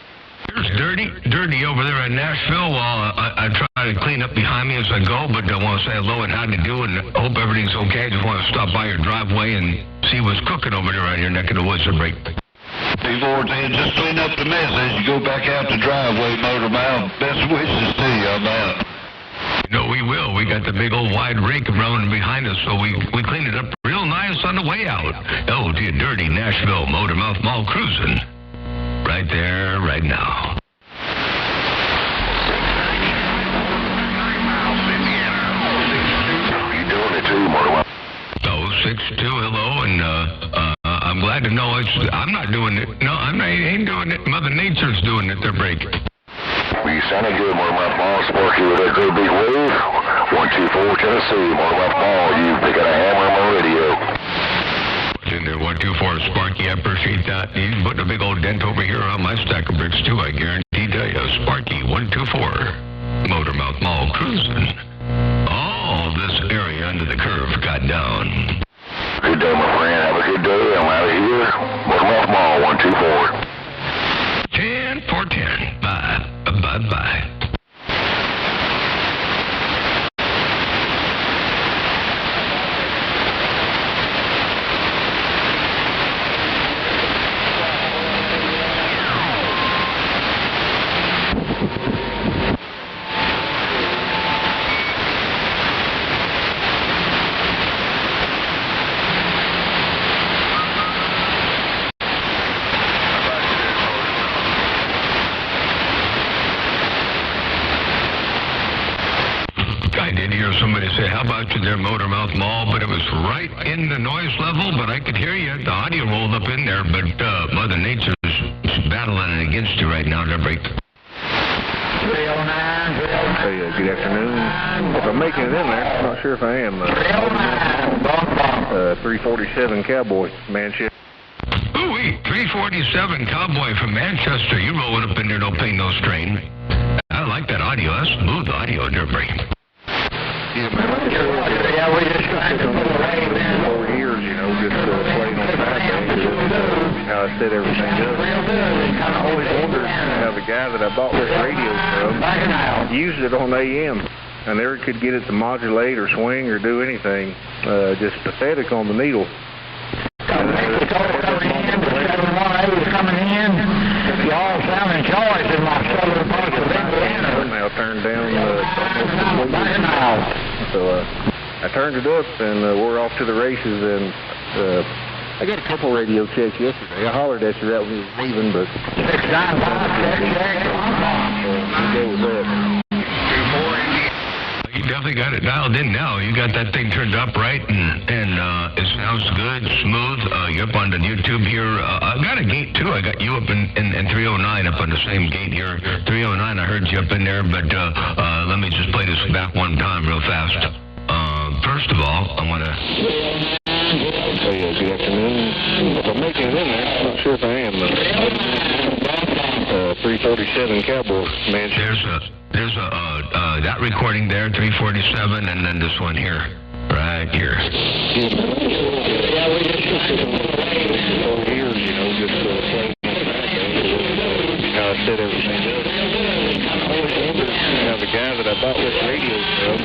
Here's Dirty over there in Nashville. While I try to clean up behind me as I go, but I want to say hello and how to do, and hope everything's okay. Just want to stop by your driveway and see what's cooking over there on your neck of the woods to break. Before just clean up the mess as you go back out the driveway, Motormouth. Best wishes to you on that. No, we will. We got the big old wide rake running behind us, so we cleaned it up real nice on the way out. Oh, to your Dirty Nashville Motormouth Mall cruising. Right there, right now. 6-2, hello, and I'm glad to know I'm not doing it. No, I ain't doing it. Mother Nature's doing it. They're breaking. We sounded good, Motormouth Mall. Sparky with that great big wave. 124 Tennessee, Motormouth Mall. You pick out a hammer on my radio. In there, 124 Sparky, I appreciate that. You put a big old dent over here on my stack of bricks too, I guarantee to you. Sparky, 124, Motormouth Mall cruising. All this area under the curve got down. Good day, my friend. Have a good day. I'm out of here. Motormouth Mall, 124. 10-4-10. Bye. Bye-bye. Somebody say, how about you there, Motormouth Mall? But it was right in the noise level, but I could hear you. The audio rolled up in there, but Mother Nature's battling against you right now to break. 309. Hey, good afternoon. If I'm making it in there, I'm not sure if I am. 347 Cowboy, Manchester. Ooh-wee, 347 Cowboy from Manchester. You rolling up in there, no pain, no strain. I like that audio. That's smooth audio, there, break. Yeah, man, we just got to over years, you know, just playing on Saturday, how I set everything up. I always wondered how the guy that I bought this radio from used it on AM. I never could get it to modulate or swing or do anything. Just pathetic on the needle. Coming in, y'all sounding choice in my southern parts of Indiana. Now turned down so I turned it up and we're off to the races, and I got a couple radio checks yesterday. I hollered at you right when you was leaving, but 695 You definitely got it dialed in now. You got that thing turned up right, and it sounds good, smooth. You're up on the YouTube here. I got a gate, too. I got you up in 309, up on the same gate here. 309, I heard you up in there, but let me just play this back one time real fast. First of all, I want to... Hey, good afternoon. If I'm making it in there, I'm not sure if I am. 347 Cowboy, Manchester. There's that recording there, 347, and then this one here, right here. Yeah, we just over years, you know, just playing on Saturday, how I set everything up. I always wondered how the guy that I bought this radio from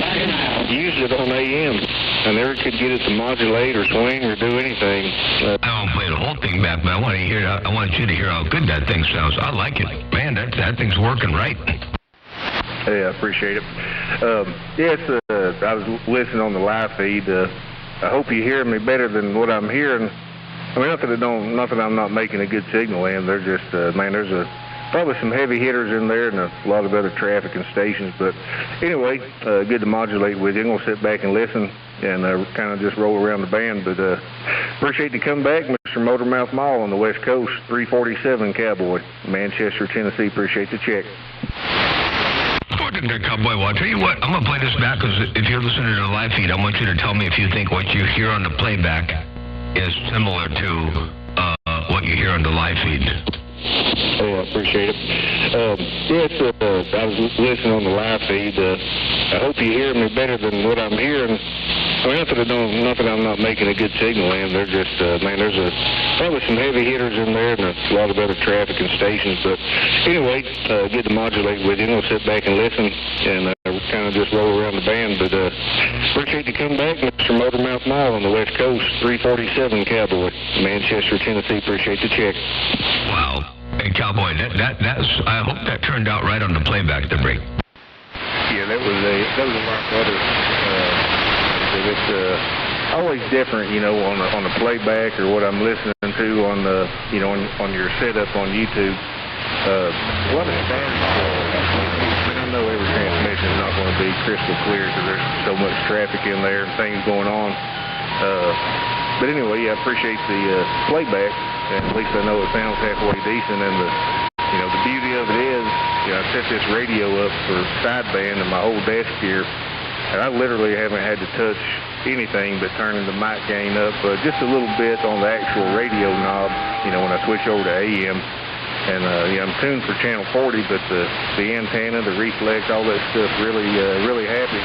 used it on AM. I never could get it to modulate or swing or do anything. I won't play the whole thing back, but I want you to hear how good that thing sounds. I like it. Man, that thing's working right. Yeah, I appreciate it. Yes, I was listening on the live feed. I hope you hear me better than what I'm hearing. I mean, not that I'm not making a good signal in. They're just, man, there's probably some heavy hitters in there and a lot of other traffic and stations. But anyway, good to modulate with you. I'm going to sit back and listen and kind of just roll around the band. But appreciate the comeback, Mr. Motormouth Mall on the West Coast, 347 Cowboy, Manchester, Tennessee. Appreciate the check. There, Cowboy. Well, I'll tell you what, I'm going to play this back, because if you're listening to the live feed, I want you to tell me if you think what you hear on the playback is similar to what you hear on the live feed. Oh, I appreciate it. Yes, I was listening on the live feed. I hope you hear me better than what I'm hearing. I mean, not that I'm not making a good signal in. They're just, man, there's probably some heavy hitters in there and a lot of other traffic and stations. But anyway, good to modulate with you. I'm going to sit back and listen and kind of just roll around the band. But appreciate you coming back, Mr. Motormouth Mall on the West Coast, 347 Cowboy, Manchester, Tennessee. Appreciate the check. Wow. Hey, Cowboy, that's. I hope that turned out right on the playback, the break. Yeah, that was a lot better. It's always different, you know, on the playback or what I'm listening to on the, you know, on your setup on YouTube. A lot of static. I know every transmission is not going to be crystal clear because there's so much traffic in there and things going on. But anyway, I appreciate the playback, and at least I know it sounds halfway decent. And the beauty of it is, I set this radio up for sideband and my whole desk here, and I literally haven't had to touch anything but turning the mic gain up just a little bit on the actual radio knob, when I switch over to AM. And I'm tuned for channel 40, but the antenna, the reflex, all that stuff, really happy.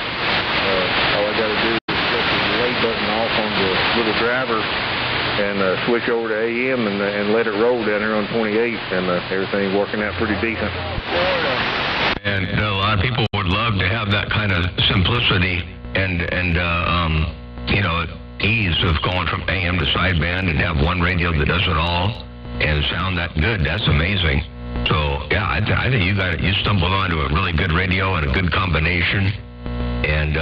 All I got to do is flip the delay button off on the little driver and switch over to AM and let it roll down here on 28, and everything's working out pretty decent. And a lot of people would love to have that kind of simplicity and ease of going from AM to sideband and have one radio that does it all and sound that good. That's amazing. So yeah, I think you stumbled onto a really good radio and a good combination, and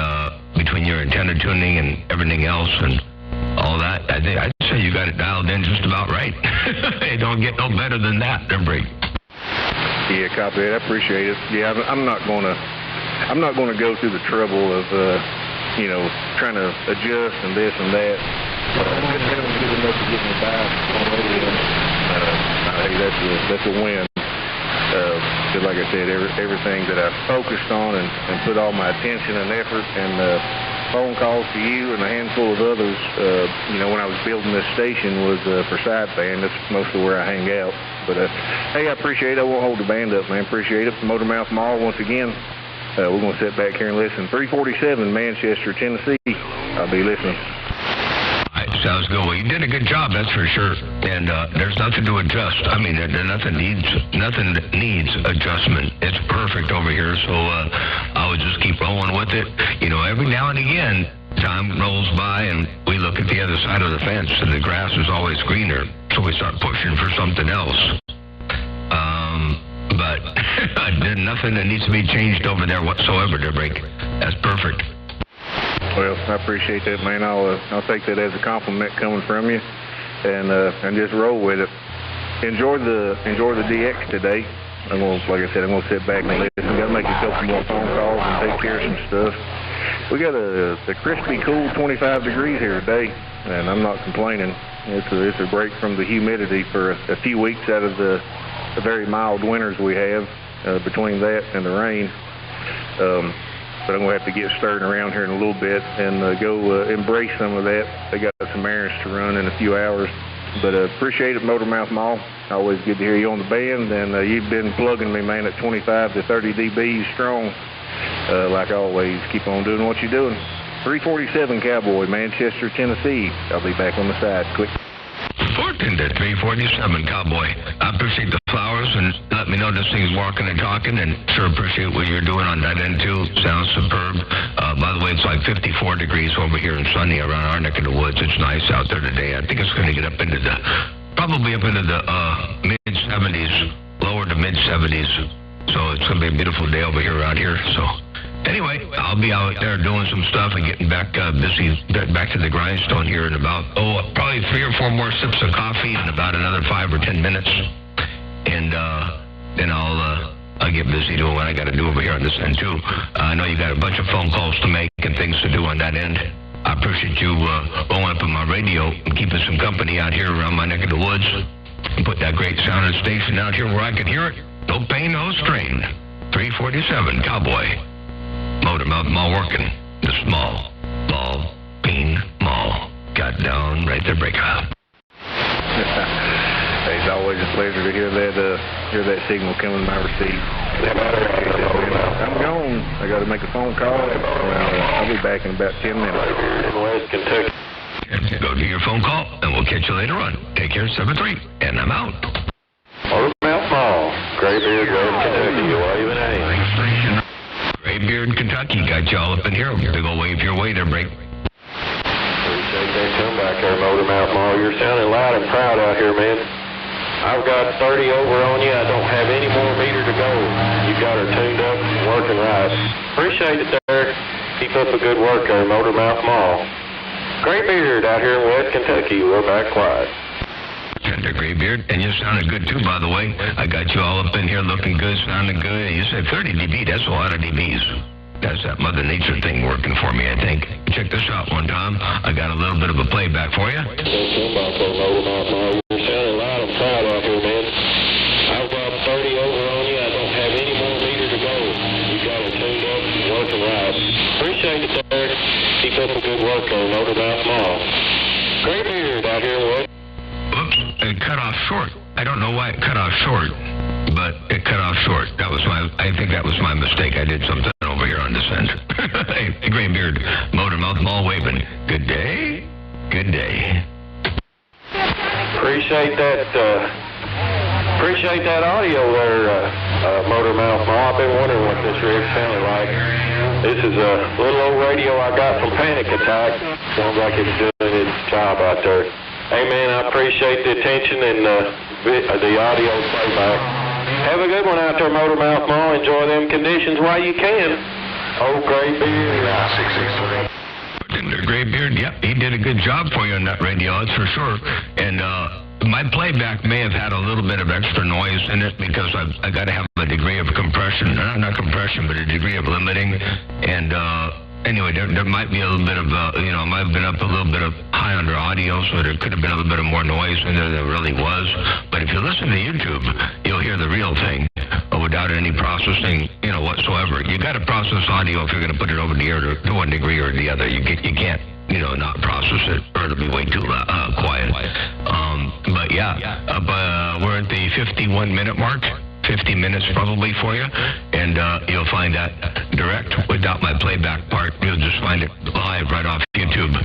between your antenna tuning and everything else and all that, I'd say you got it dialed in just about right. It don't get no better than that, Break. Yeah, copy it. I appreciate it. Yeah, I'm not gonna go through the trouble of trying to adjust and this and that. Just having good enough to get me by on radio. Hey, that's a win. Just like I said, everything that I focused on and put all my attention and effort and phone calls to you and a handful of others, when I was building this station was for sideband. That's mostly where I hang out. But hey, I appreciate it. I won't hold the band up, man. Appreciate it. Motormouth Mall once again. We're going to sit back here and listen. 347, Manchester, Tennessee. I'll be listening. All right, sounds good. Well, you did a good job, that's for sure. And there's nothing to adjust. I mean, nothing needs adjustment. It's perfect over here. So I would just keep rolling with it. Every now and again, time rolls by and we look at the other side of the fence and the grass is always greener. So we start pushing for something else. But there's nothing that needs to be changed over there whatsoever, Break. That's perfect. Well, I appreciate that, man. I'll take that as a compliment coming from you, and just roll with it. Enjoy the DX today. Like I said, I'm gonna sit back and listen. Got to make a couple more phone calls and take care of some stuff. We got a crispy, cool 25 degrees here today, and I'm not complaining. It's a break from the humidity for a few weeks out of the very mild winters we have between that and the rain. But I'm going to have to get stirring around here in a little bit and go embrace some of that. They got some errands to run in a few hours. But appreciate it, Motormouth Mall. Always good to hear you on the band. And you've been plugging me, man, at 25 to 30 dBs strong. Like always, keep on doing what you're doing. 347 Cowboy, Manchester, Tennessee. I'll be back on the side quick. 14 to 347 Cowboy. I appreciate the flowers and let me know this thing's walking and talking, and sure appreciate what you're doing on that end too. Sounds superb. By the way, it's like 54 degrees over here and sunny around our neck of the woods. It's nice out there today. I think it's going to get probably up into the mid-70s, lower to mid-70s. So it's going to be a beautiful day over here around here. So anyway, I'll be out there doing some stuff and getting back busy, back to the grindstone here in about, probably 3 or 4 more sips of coffee in about another 5 or 10 minutes. And then I'll get busy doing what I got to do over here on this end, too. I know you got a bunch of phone calls to make and things to do on that end. I appreciate you rolling up on my radio and keeping some company out here around my neck of the woods and put that great sounding station out here where I can hear it. No pain, no strain. 347 Cowboy. Motormouth Mall working. The small ball bean mall. Got down right there, break up. It's always a pleasure to hear that signal coming to my receipt. I'm gone. I got to make a phone call. I'll be back in about 10 minutes. In West Kentucky. Go to your phone call, and we'll catch you later on. Take care, 7-3, and I'm out. Motormouth Mall, Graybeard, West Kentucky. Graybeard, Kentucky. Got y'all up in here. Big old wave your way there, break. Appreciate that comeback there, Motormouth Mall. You're sounding loud and proud out here, man. I've got 30 over on you. I don't have any more meter to go. You got her tuned up and working right. Appreciate it there. Keep up the good work there, Motormouth Mall. Graybeard out here in West Kentucky. We're back quiet. Tender Graybeard, and you sounded good too, by the way. I got you all up in here looking good, sounding good. You said 30 dB. That's a lot of dBs. That's that Mother Nature thing working for me, I think. Check this out one time. I got a little bit of a playback for you. You're sounding loud and proud out here, man. I've got 30 over on you. I don't have any more meter to go. You got it tuned up and working right. Appreciate it there. Keep up the good work on Motormouth Mall. Great beard out here, Wood. Oops, it cut off short. I don't know why it cut off short, but it cut off short. I think that was my mistake. I did something over here on this end. Hey, Graybeard, Motormouth Mall waving. Good day. Good day. Appreciate that audio there, Motormouth Mall. I've been wondering what this rig sounded like. This is a little old radio I got from Panic Attack. Sounds like it's doing its job out there. Hey, man, I appreciate the attention and the audio playback. Have a good one out there, Motormouth Mall. Enjoy them conditions while you can. Old Graybeard. 663. Graybeard, yep, he did a good job for you on that radio, that's for sure. And my playback may have had a little bit of extra noise in it because I got to have a degree of compression, not compression, but a degree of limiting. And anyway, there might be a little bit of, might have been up a little bit of high under audio, so there could have been a little bit of more noise in there than there really was. But if you listen to YouTube, you'll hear the real thing without any processing, whatsoever. You got to process audio if you're going to put it over the air to one degree or the other. You can't, not process it or it'll be way too quiet. But yeah, we're at the 51-minute mark. 50 minutes probably for you, and you'll find that direct without my playback part. You'll just find it live right off YouTube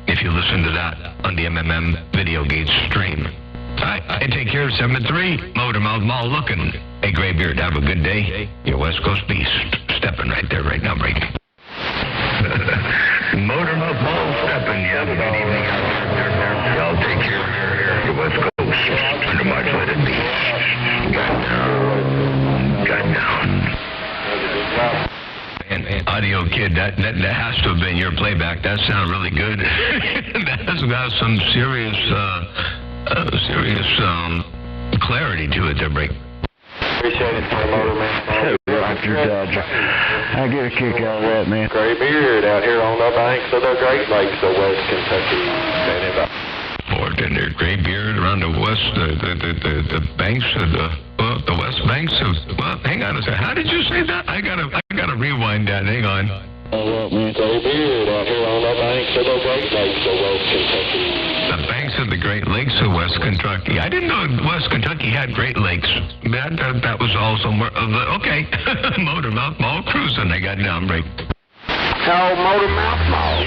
if you listen to that on the MMM Video Gates stream. All right, I take care of 7-3, Motormouth Mall looking. Hey, Graybeard, have a good day. Your West Coast Beast stepping right there right now, Brady. Motormouth Mall stepping. You have a good evening out there. Y'all take care of your West Coast. Under much let it be. Got down. And audio kid, that has to have been your playback. That sounded really good. That's got some serious clarity to it there, Break. Appreciate it, Motorman. Roger Dodger. I get a kick out of that, man. Graybeard out here on the banks of the Great Lakes of West Kentucky. Standing by. Fort and their Graybeard around the west, the banks of the west banks of. Well, hang on a second. How did you say that? I gotta rewind that. Hang on. Graybeard out here on the banks of the Great Lakes of West Kentucky. The banks of the Great Lakes of West Kentucky. I didn't know West Kentucky had Great Lakes. That was all somewhere. Okay, Motormouth Mall cruising. I got down break. So Motormouth Mall.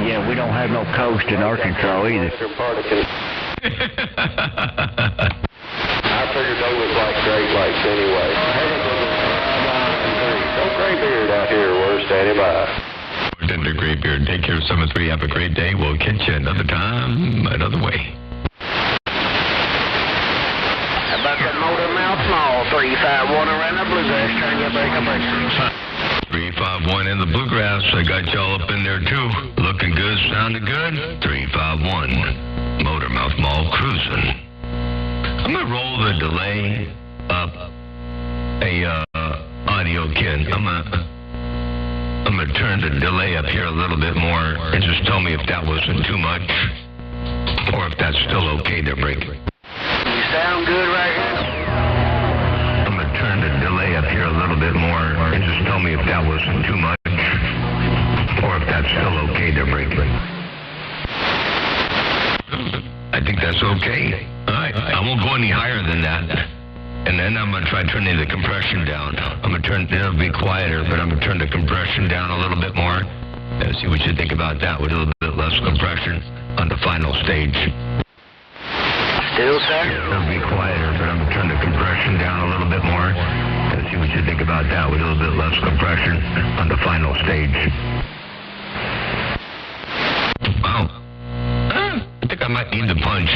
Yeah, we don't have no coast in Arkansas either. I figured they was like Great Lakes anyway. So Graybeard out here, we're standing by. Tender Graybeard, take care of 7-3. Have a great day. We'll catch you another time, another way. How about that Motormouth Mall? 351 around the Bluegrass. Turn your breaker. 351 in the Bluegrass. I got y'all up in there too. Looking good, sounding good. 351 Motormouth Mall cruising. I'm gonna roll the delay up a audio kid. I'm gonna turn the delay up here a little bit more and just tell me if that wasn't too much or if that's still okay there, Break. You sound good right here. I'm gonna turn the delay up here a little bit more and just tell me if that wasn't too much or if that's still okay there, Break. I think that's okay. All right, I won't go any higher than that. And then I'm going to try turning the compression down. It'll be quieter, but I'm going to turn the compression down a little bit more. And see what you think about that with a little bit less compression on the final stage. Still, sir? It'll be quieter, but I'm going to turn the compression down a little bit more. And see what you think about that with a little bit less compression on the final stage. Wow. I think I might need the punch.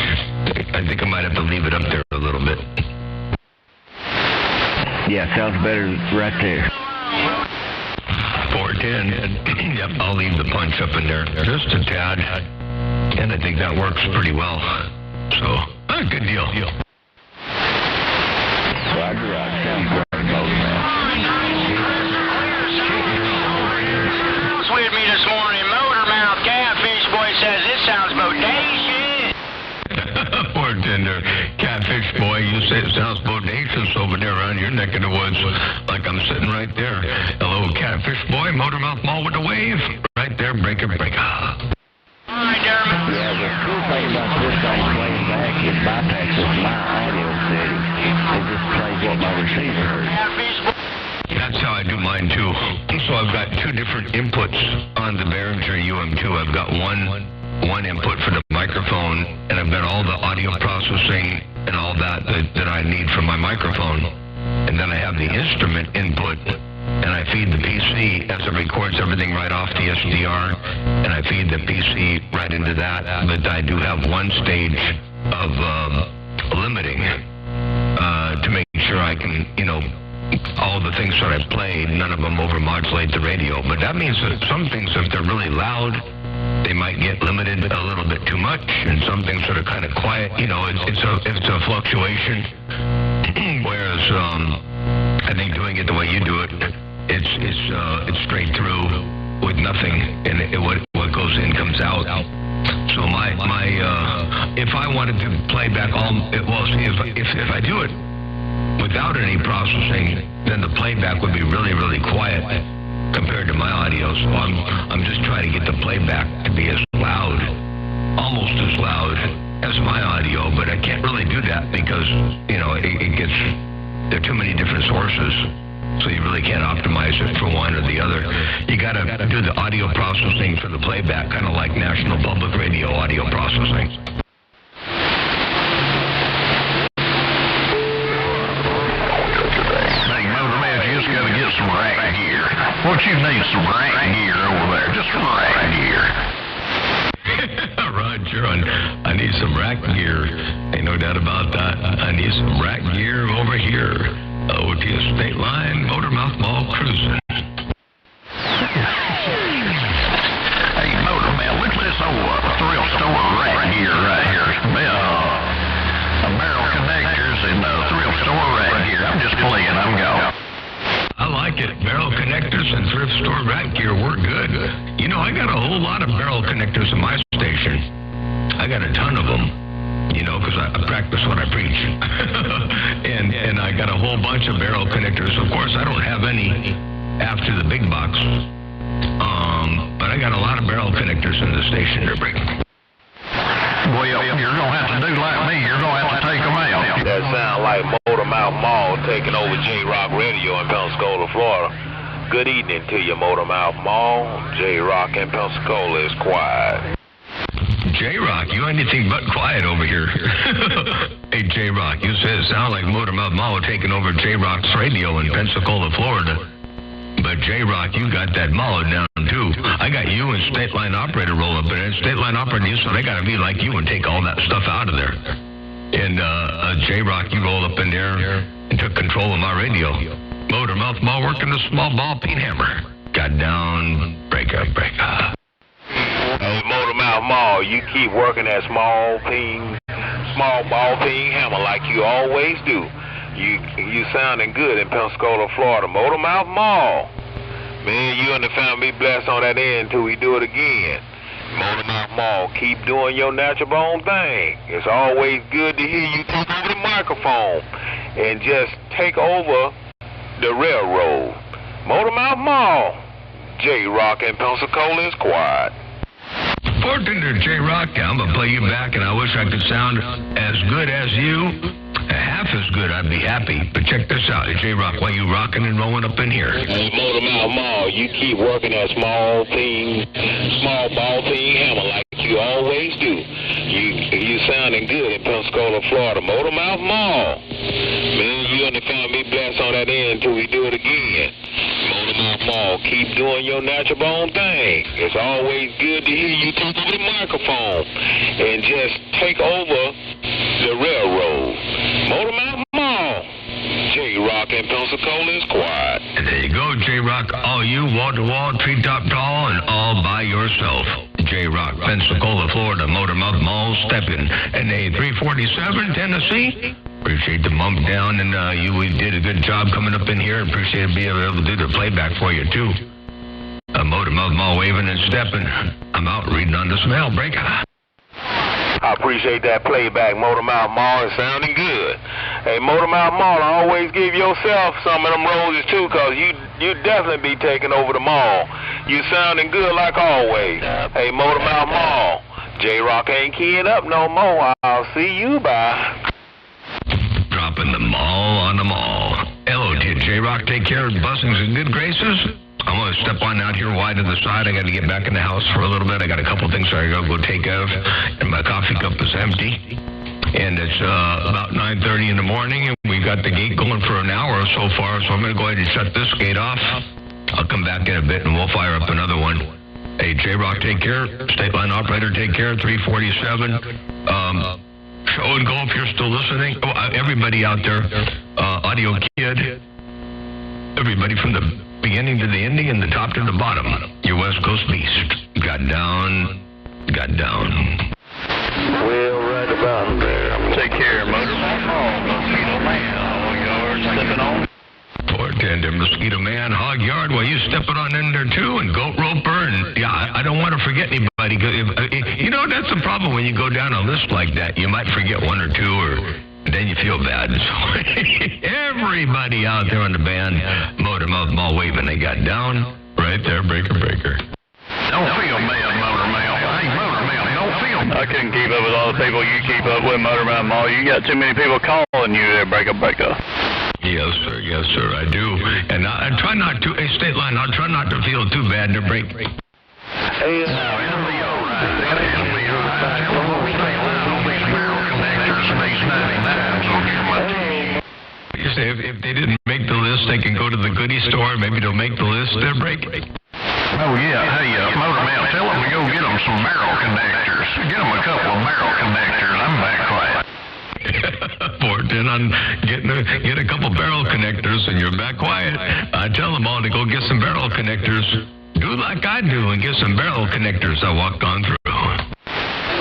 I think I might have to leave it up there a little bit. Yeah, sounds better right there. 410. Yep, I'll leave the punch up in there just a tad. And I think that works pretty well. So, good deal. mine too. So I've got two different inputs on the Behringer UM2. I've got one input for the microphone, and I've got all the audio processing and all that I need for my microphone. And then I have the instrument input, and I feed the PC as it records everything right off the SDR, and I feed the PC right into that. But I do have one stage of limiting to make sure I can, all the things that I played, none of them overmodulate the radio. But that means that some things, if they're really loud, they might get limited a little bit too much, and some things that are kind of quiet, it's a fluctuation. Whereas I think doing it the way you do it, it's straight through with nothing, and what goes in comes out. So my if I wanted to play back if I do it without any processing, then the playback would be really, really quiet compared to my audio. So I'm just trying to get the playback to be as loud, almost as loud as my audio, but I can't really do that because there are too many different sources. So you really can't optimize it for one or the other. You got to do the audio processing for the playback, kind of like National Public Radio audio processing. Hey, Motorman, you just got to get some rack gear. What you need, some rack gear over there? Just some rack gear. Roger, I need some rack gear. Ain't no doubt about that. I need some rack gear over here. Over to your State Line, Motormouth Mall cruising. Hey, Motorman, what's this old thrift store rack gear right here? Barrel connectors and thrift store rack gear. I'm just playing, I'm going. I like it. Barrel connectors and thrift store rack gear work good. I got a whole lot of barrel connectors in my station. I got a ton of them. Because I practice what I preach. and I got a whole bunch of barrel connectors. Of course, I don't have any after the big box. But I got a lot of barrel connectors in the station to bring. Well, you're going to have to do like me. You're going to have to take them out. That sound like Motormouth Mall taking over J-Rock Radio in Pensacola, Florida. Good evening to you, Motormouth Mall. J-Rock in Pensacola is quiet. J-Rock, you ain't anything but quiet over here. Hey, J-Rock, you said it sounded like Motormouth Mall taking over J-Rock's radio in Pensacola, Florida. But J-Rock, you got that mall down, too. I got you and State Line Operator roll up in it. State Line Operator, so they got to be like you and take all that stuff out of there. And J-Rock, you rolled up in there and took control of my radio. Motormouth Mall working the small ball peen hammer. Got down, break up. Hey, Motormouth Mall, you keep working that small ball peen hammer like you always do. You sounding good in Pensacola, Florida. Motormouth Mall. Man, you and the family be blessed on that end till we do it again. Motormouth Mall, keep doing your natural bone thing. It's always good to hear you take over the microphone and just take over the railroad. Motormouth Mall. J-Rock in Pensacola is quiet. Fortune to J-Rock, I'm going to play you back, and I wish I could sound as good as you. Half as good, I'd be happy. But check this out, J-Rock, while you rocking and rolling up in here. Hey, Motormouth Mall, you keep working that small ball peen hammer like you always do. You sounding good in Pensacola, Florida. Motormouth Mall. Man, you and the family blessed on that end until we do it again. Motormouth Mall, keep doing your natural bone thing. It's always good to hear you take over the microphone and just take over the railroad. Motormouth Mall. J-Rock in Pensacola is quiet. There you go, J-Rock. All you, wall-to-wall, treetop tall, and all by yourself. J-Rock, Pensacola, Florida, Motormouth Mall, stepping. And A347, Tennessee. Appreciate the bump down, and we did a good job coming up in here. Appreciate being able to do the playback for you, too. Motormouth Mall waving and stepping. I'm out reading on the smell break. I appreciate that playback, Motormouth Mall. It's sounding good. Hey, Motormouth Mall, always give yourself some of them roses, too, because you definitely be taking over the mall. You sounding good like always. Hey, Motormouth Mall, J-Rock ain't keying up no more. I'll see you, bye. Dropping the mall on the mall. Hello, you. J-Rock, take care. Blessings and good graces. I'm going to step on out here wide to the side. I got to get back in the house for a little bit. I got a couple things I got to go take care of, and my coffee cup is empty. And it's about 9:30 in the morning, and we've got the gate going for an hour so far, so I'm going to go ahead and shut this gate off. I'll come back in a bit, and we'll fire up another one. Hey, J-Rock, take care. State line operator, take care. 347. Show and go if you're still listening. Oh, everybody out there, Audio Kid, everybody from the beginning to the ending and the top to the bottom. Your West Coast Beast. Got down. Well, right about there. Take care, Mosquito Man. Stepping on. 410 to Mosquito Man, Hog Yard. Well, you stepping on in there too, and Goat Roper, and I don't want to forget anybody. You know, that's the problem when you go down a list like that. You might forget one or two, or then you feel bad. So everybody out there on the band, Motor Mouth Mall waving, they got down right there, breaker. Don't feel bad, Motor Mouth. Hey, Motor Mouth, don't feel bad. I couldn't keep up with all the people you keep up with, Motor Mouth Mall. You got too many people calling you there, breaker. Yes, sir, I do. And I try not to, State Line, I'll try not to feel too bad to break. Hey, It'll be all right. Tell them we'll stay line on these barrel connectors and these 99s will get my team. You say if they didn't make the list, they can go to the goodie store. Maybe they'll make the list. They're break. Oh, yeah. Hey, Motor Mouth, tell them to go get them some barrel connectors. Get them a couple of barrel connectors. I'm back quiet. 410 on get a couple barrel connectors and you're back quiet. I tell them all to go get some barrel connectors. Do like I do and get some barrel connectors I walked on through.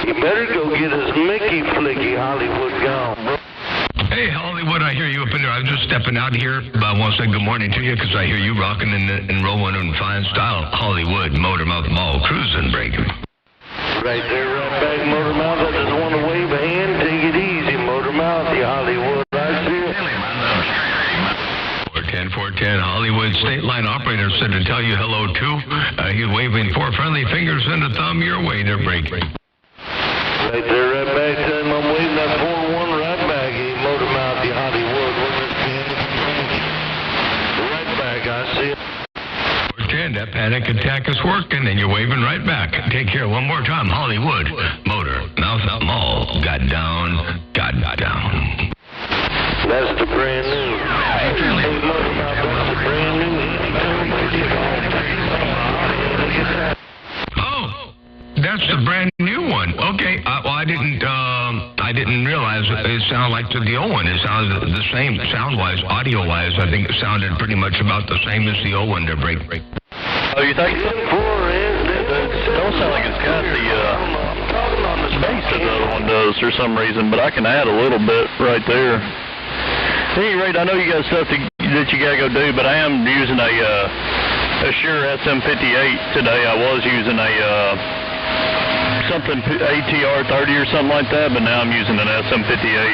you better go get his Mickey Flicky Hollywood gone, bro. Hey, Hollywood, I hear you up in there. I was just stepping out here, but I want to say good morning to you because I hear you rocking and rolling in fine style. Hollywood, Motor Mouth Mall, cruising, breaking. Right there, right back, Motor Mouth. I just want to wave a hand. Take it easy, Motor Mouth. The Hollywood, right there. 410 Hollywood State Line operator said to tell you hello, too. He's waving 4 friendly fingers and a thumb your way. They're breaking. Right there, right back. Tell him I'm waving that 4-1 right back. Hey, Motor Mouth, the Hollywood. Right back, I see it. 410, that panic attack is working, and you're waving right back. Take care one more time. Hollywood, Motor Mouth Mall, got down. That's the brand new. Hey, Motor Mouth, that's the brand new. Oh, that's the brand new one. Okay, well, I didn't realize it sounded like the old one. It sounded the same sound-wise, audio-wise. I think it sounded pretty much about the same as the old one. They're break. Oh, you think? Don't sound like it's got the bass that the other one does for some reason, but I can add a little bit right there. At any rate, I know you got stuff that you got to go do, but I am using a Shure SM58 today. I was using a something ATR30 or something like that, but now I'm using an SM58.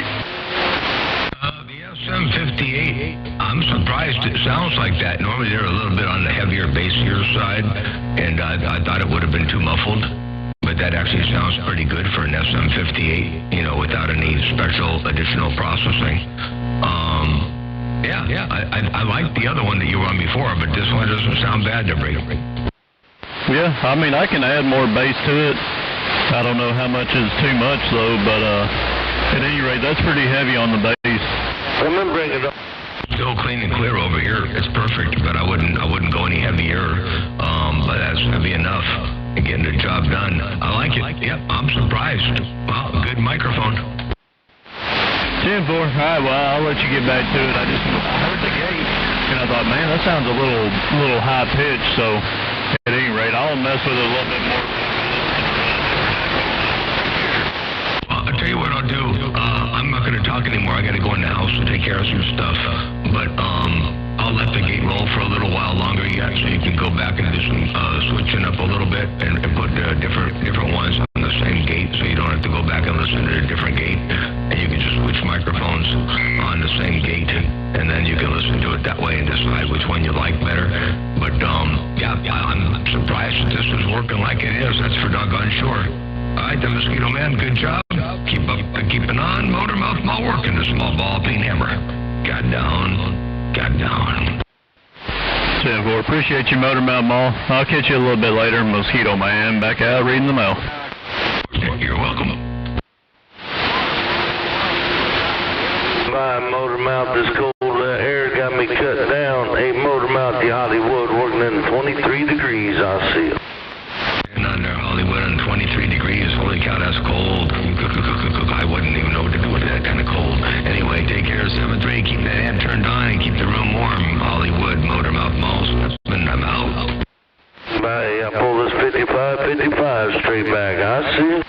The SM58, I'm surprised it sounds like that. Normally they're a little bit on the heavier, bassier side, and I thought it would have been too muffled. But that actually sounds pretty good for an SM58, you know, without any special additional processing. I like the other one that you were on before, but this one doesn't sound bad to break. Yeah, I mean, I can add more bass to it. I don't know how much is too much, though, but at any rate, that's pretty heavy on the bass. I'm going to bring it up. Still clean and clear over here. It's perfect, but I wouldn't go any heavier. But that's heavy enough. Getting the job done. I like it. Yep, I'm surprised. Wow, good microphone. 10-4. All right, well, I'll let you get back to it. I heard the gate, and I thought, man, that sounds a little high pitched. So at any rate, I'll mess with it a little bit more. Well, I'll tell you what I'll do. I'm not going to talk anymore. I got to go in the house and take care of some stuff. But I'll let the gate roll for a little while longer yet, so you can go back and do some switching up a little bit and put different ones on the same gate, so you don't have to go back and listen to a different gate. And you can just switch microphones on the same gate, and then you can listen to it that way and decide which one you like better. But I'm surprised that this is working like it is. That's for doggone sure. All right, the Mosquito Man, good job. Keeping on. Motor Mouth Mall working the small ball peen hammer. Got down. got down. 10-4, appreciate you, Motor Mouth Mall. I'll catch you a little bit later. Mosquito Man back out reading the mail. You're welcome. My Motor Mouth, this cold air got me cut down. Hey, Motor Mouth, the Hollywood working in 23 degrees, I see it. Under Hollywood and 23 degrees. Holy cow, that's cold. I wouldn't even know what to do with that kind of cold. Anyway, take care of 7-3. Keep that amp turned on and keep the room warm. Hollywood, Motor Mouth Malls. I'm out. Bye. I pull this 55 straight back. I see it.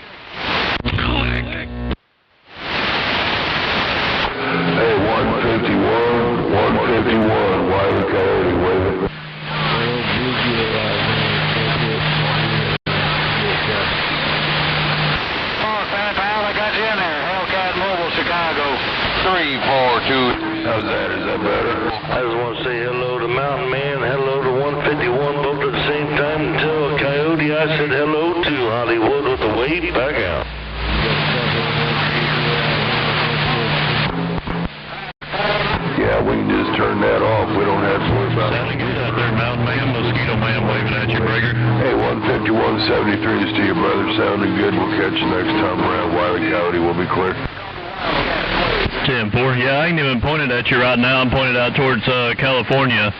Hey, 151, Wiley Coyote, wave it. I got you in there. Hellcat Mobile, Chicago. 342. How's that? Is that better? I just want to say hello to Mountain Man, hello to 151, both at the same time. And tell a Coyote I said hello to Hollywood with the wave back out. Yeah, we can just turn that off. We don't have to worry about it. Sounding good out there, Mountain Man. Mosquito Man waving at you, Breaker. Hey, 151-73 is to your brother. Sounding good. We'll catch you next time around. Wiley Coyote will be clear. 10-4, yeah, I ain't even pointed at you right now. I'm pointed out towards California.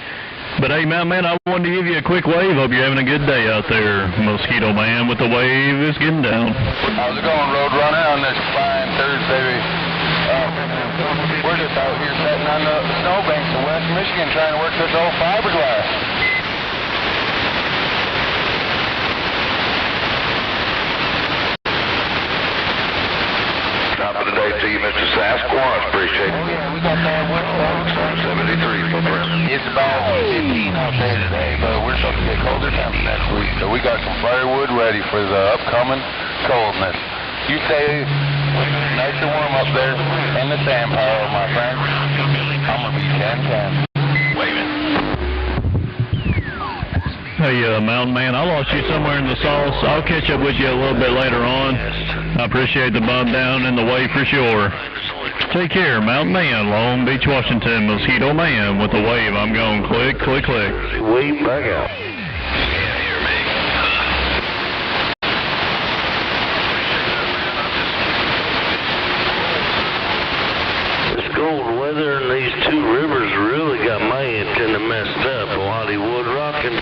But hey, Mountain Man, I wanted to give you a quick wave. Hope you're having a good day out there. Mosquito Man with the wave is getting down. How's it going, Roadrunner, on this fine Thursday? We're just out here sitting on the snowbanks of West Michigan trying to work this old fiberglass. Top of the day to you, Mr. Sasquatch. Appreciate it. Oh, yeah, we got that West 73 footprint. It's about 15 out there today, but we're supposed to get colder coming next week. So we got some firewood ready for the upcoming coldness. You stay nice and warm up there in the sand pile, my friend. I'm going to be 10-10. Waving. Hey, Mountain Man, I lost you somewhere in the sauce. I'll catch up with you a little bit later on. I appreciate the bump down and the wave for sure. Take care, Mountain Man, Long Beach, Washington. Mosquito Man with the wave. I'm going click, click, click. Wave back out. Cold weather and these two rivers really got my antenna messed up. Hollywood rocking.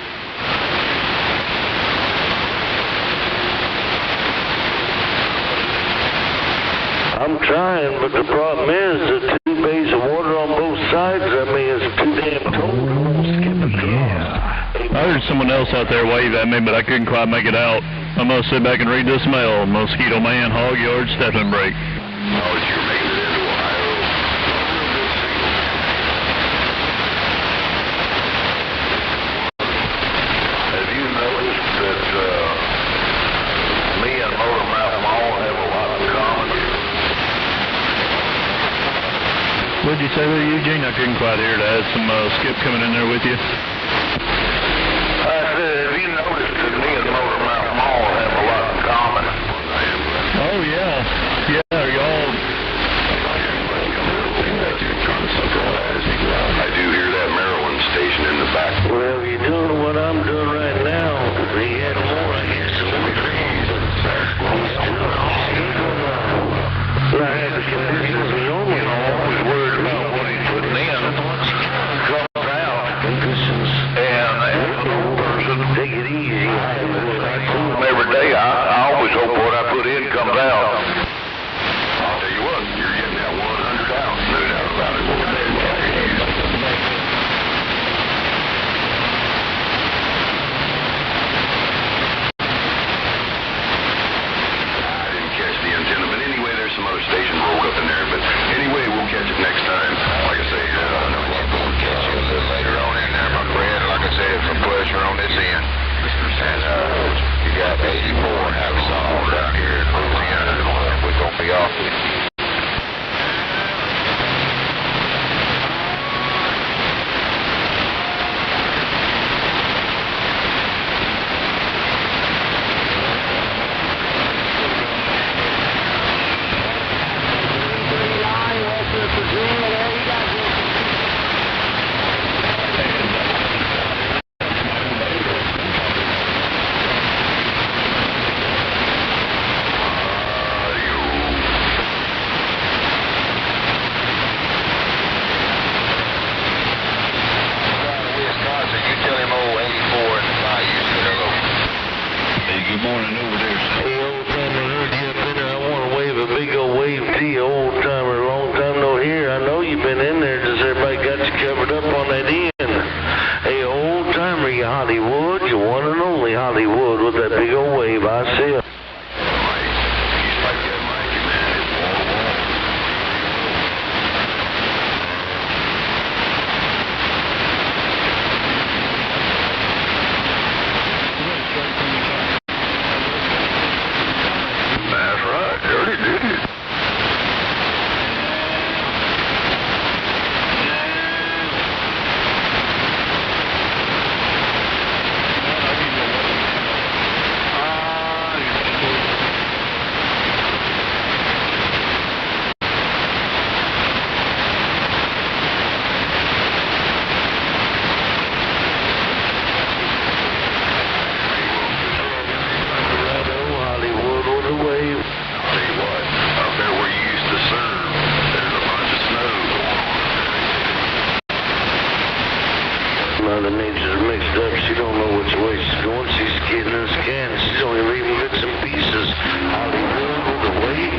I'm trying, but the problem is the 2 bays of water on both sides. I mean, it's too damn cold. I won't skip across. I heard someone else out there wave at me, but I couldn't quite make it out. I'm going to sit back and read this mail. Mosquito Man, Hog Yard, Stepping Break. Oh, it's your making it into Ohio. Have you noticed that me and Motor Mouth Mall have a lot in common? What'd you say there, Eugene? I couldn't quite hear that. Some skip coming in there with you. I said, have you noticed that me and Motor Mouth Mall have a lot in common? Oh, yeah. Yeah, are y'all... I do hear that Maryland station in the back. Well, if you're doing what I'm doing right now, he had more, I guess, than we I had the conditions we normally always worried about what he's putting in. Comes out. Conditions. And take it easy. every day, I always hope what I put in comes out.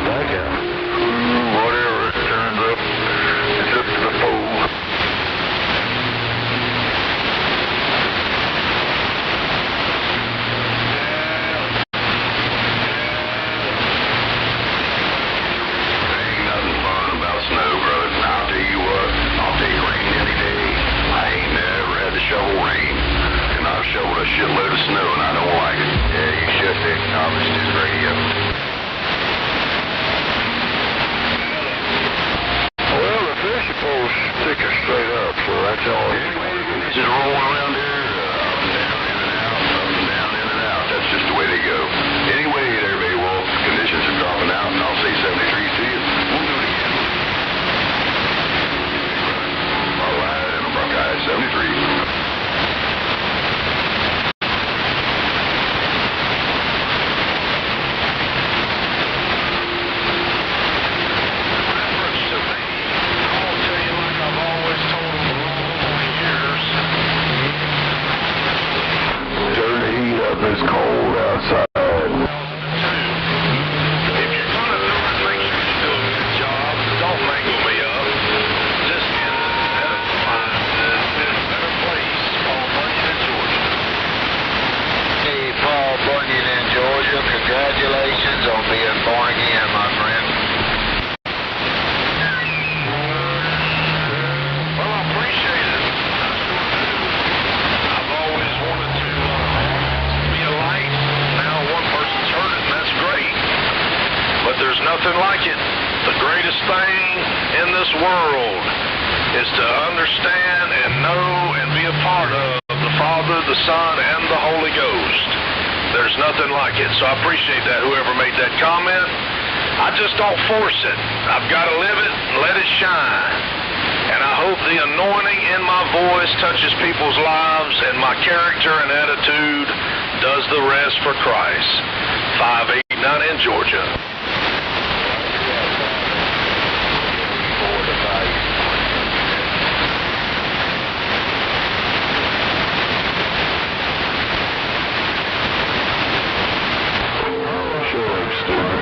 back out? Whatever, it turns up. It's up to the pole. Ain't nothing fun about snow, brother. I'll tell you what, I'll take rain any day. I ain't never had to shovel rain. And I've shoveled a shitload of snow and I don't like it. Yeah, you should acknowledge this radio. Well, the fishing pole's sticking straight up, so that's all. Anyway, just rolling around there, up and down, in and out, up and down, in and out. That's just the way they go. Anyway, everybody, well, conditions are dropping out, and I'll say 73 to you. We'll do it again. All right, and a Buckeye 73. It's cold outside. If you're going to do it, make sure you do a good job. Don't mangle me up. Just get at a better place. Paul Bunyan in Georgia. Hey, Paul Bunyan in Georgia. Congratulations on being born again, my friend. Well, I appreciate it. I sure do. I've always wanted to be a light. Now one person's heard it, and that's great. But there's nothing like it. The greatest thing in this world is to understand and know and be a part of the Father, the Son, and the Holy Ghost. There's nothing like it. So I appreciate that, whoever made that comment. I just don't force it. I've got to live it and let it shine. And I hope the anointing in my voice touches people's lives, and my character and attitude does the rest for Christ. 589 in Georgia.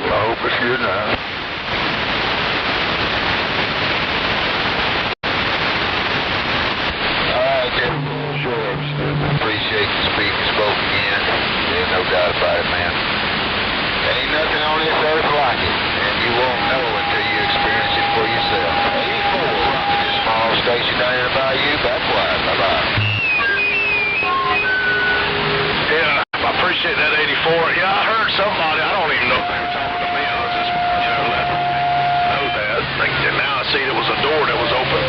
I hope it's good now. Sure, appreciate the speaking spoke again. There's no doubt about it, man. Ain't nothing on this earth like it, and you won't know until you experience it for yourself. 84, rocking this small station down here by you. Bye-bye. Bye-bye. Yeah, I appreciate that, 84. Yeah, I heard somebody, I don't even know if they were talking to me. I was just, letting them know that. And now I see it was a door that was open.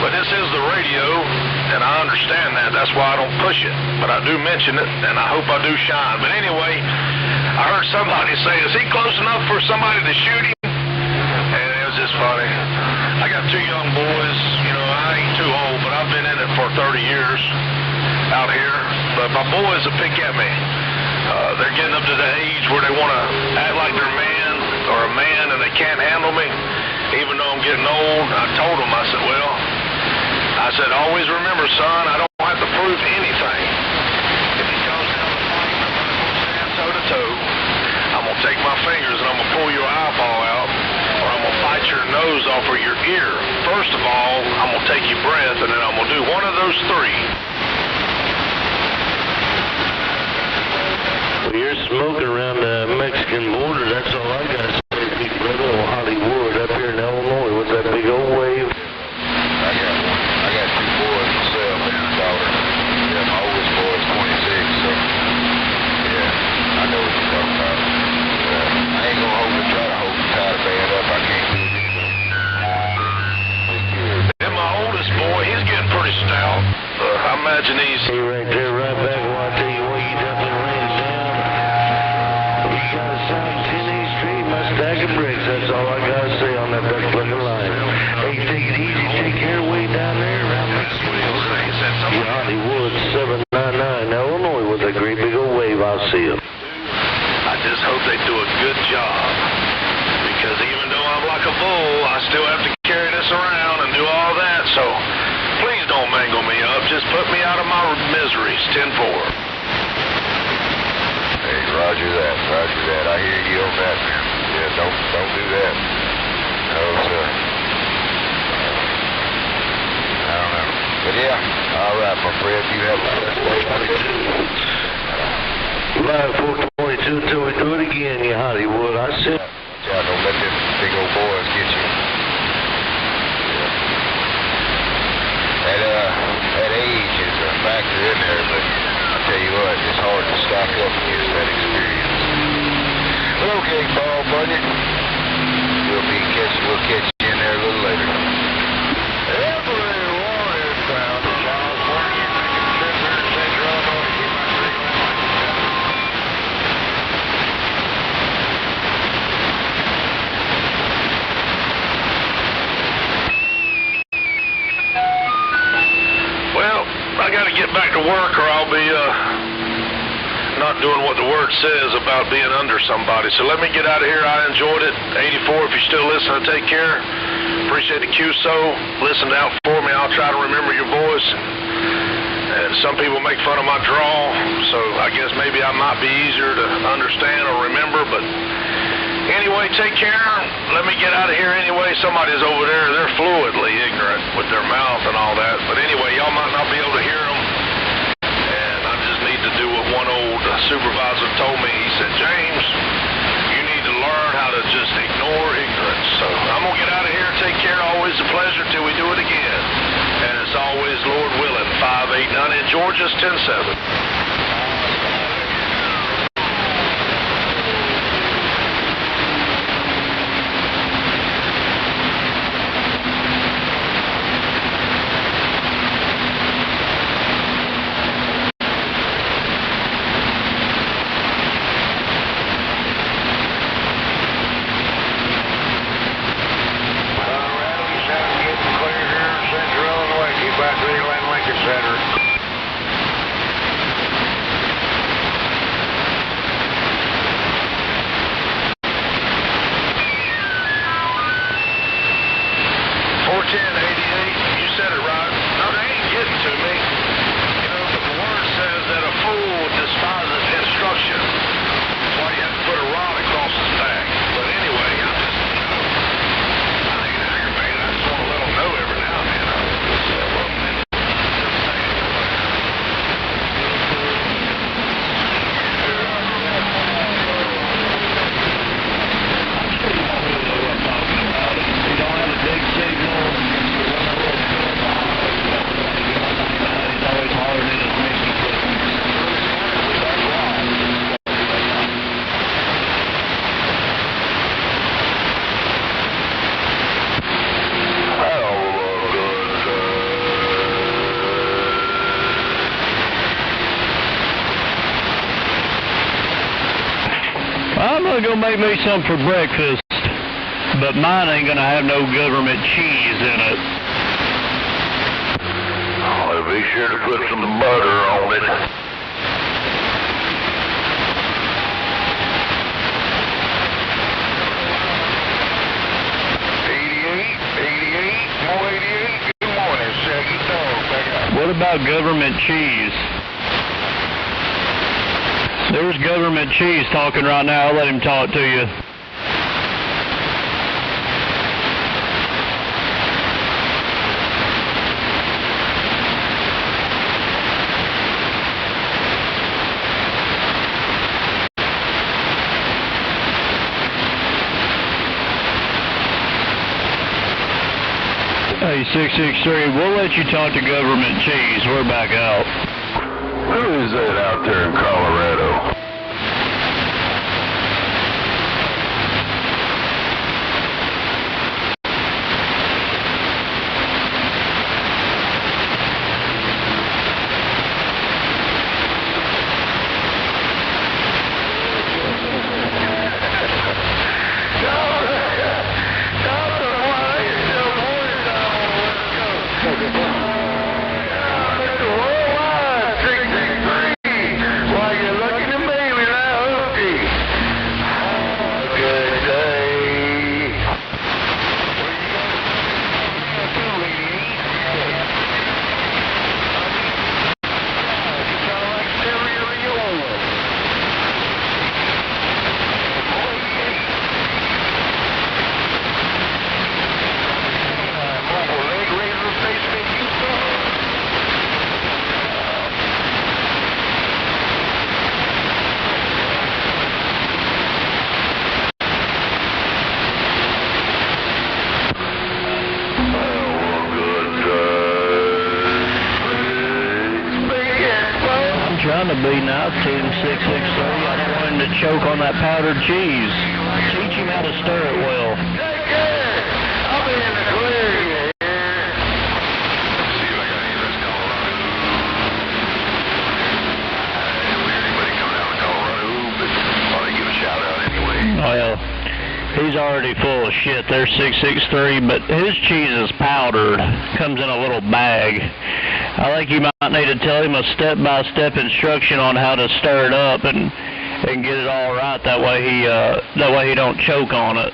But this is the radio, and I understand that. That's why I don't push it. But I do mention it, and I hope I do shine. But anyway, I heard somebody say, is he close enough for somebody to shoot him? And it was just funny. I got two young boys. I ain't too old, but I've been in it for 30 years out here. But my boys will pick at me. They're getting up to the age where they want to act like they're a man, and they can't handle me. Even though I'm getting old, I told them, I said, always remember, son, I don't have to prove anything. If he comes down the fight, I'm going to stand toe-to-toe. I'm going to take my fingers and I'm going to pull your eyeball out, or I'm going to bite your nose off or your ear. First of all, I'm going to take your breath, and then I'm going to do one of those three. Well, you're smoking around the Mexican border. That's all I got to say, big brother, on Hollywood up here in Illinois with that big old wave. I got two boys myself and a daughter. Yeah, my oldest boy is 26, so yeah, I know what you're talking about. I ain't gonna try to tie the band up. I can't. And my oldest boy, he's getting pretty stout. I imagine he's. Hey, right there, right back. Well, I tell you what, you definitely ran it down. You got a sound 10A straight, my stack of bricks. That's all I gotta say on that duck looking line. Hey, take it easy, take care way down there around Hollywood 799 Illinois with a great big old wave. I'll see you. I just hope they do a good job, because even though I'm like a bull, I still have to carry this around and do all that. So please don't mangle me up. Just put me out of my miseries. 10-4. Hey, roger that. I hear you on that, man. Yeah, don't Fred. You have a blessed day. Line 422 until we do it again, you Hollywood. I said. Yeah, don't let them big old boys get you. That age is a factor in there, but I tell you what, it's hard to stack up against that experience. But okay, ball buddy. We'll catch you in there a little later. Everyone is found in California. You make a trip here to Central Illinois. Keep my 3 line like that. Well, I got to get back to work or I'll be not doing what the word says about being under somebody. So let me get out of here. I enjoyed it. 84, if you're still listening, take care. Appreciate the QSO. Listen out for me. I'll try to remember your voice. And some people make fun of my draw, so I guess maybe I might be easier to understand or remember. But anyway, take care. Let me get out of here anyway. Somebody's over there. They're fluidly ignorant with their mouth and all that. But anyway, y'all might not be able to hear them. And I just need to do what one old supervisor told me. He said, James, you need to learn how to just ignore ignorance. So I'm going to get out of here. Take care. Always a pleasure till we do it again. And it's always, Lord willing, 589 in Georgia's 10-7. Go make me some for breakfast, but mine ain't gonna have no government cheese in it. Oh, be sure to put some butter on it. Good morning, Shaggy Dog. Back out. What about government cheese? There's government cheese talking right now. I'll let him talk to you. Hey, 663, we'll let you talk to government cheese. We're back out. Who is that out there in Colorado? Why you looking at me? to be now, Team 663. I don't want him to choke on that powdered cheese. Teach him how to stir it well. Take care. I'll be in the clear here. See if I got any of this Colorado. I don't hear anybody coming out of Colorado, but thought I'd give a shout out anyway. Well, he's already full of shit. There's 663, but his cheese is powdered. Comes in a little bag. I think you might need to tell him a step-by-step instruction on how to stir it up and get it all right. That way he don't choke on it.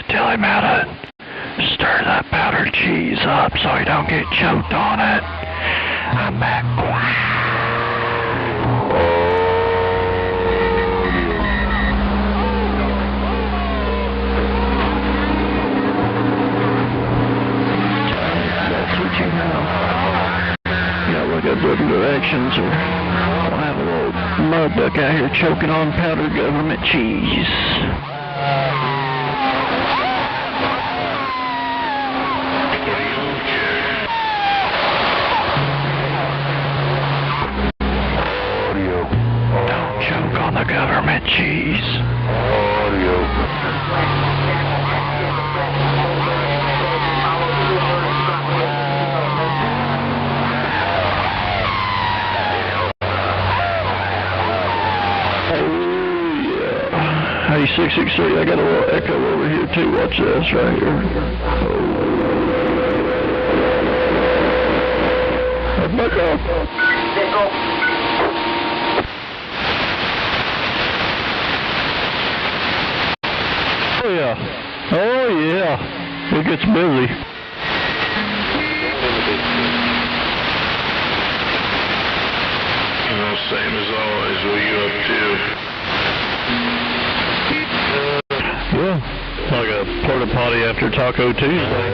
Tell him how to stir that powdered cheese up so he don't get choked on it. I'm back. Switching now. Yeah, look at different directions, or we'll have a little mud duck out here choking on powdered government cheese. The government cheese. Hey, 663, I got a little echo over here too. Watch this right here. Back up. Echo. Oh, yeah. Oh, yeah. It gets busy. Well, same as always. What are you up to? Yeah. Like a porta potty after Taco Tuesday.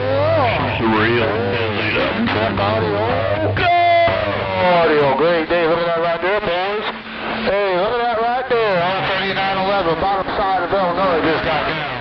Real busy though. Audio, great day. Look at that right there, boys. Hey, look at that right there. On 3911, bottom side of Illinois just got down.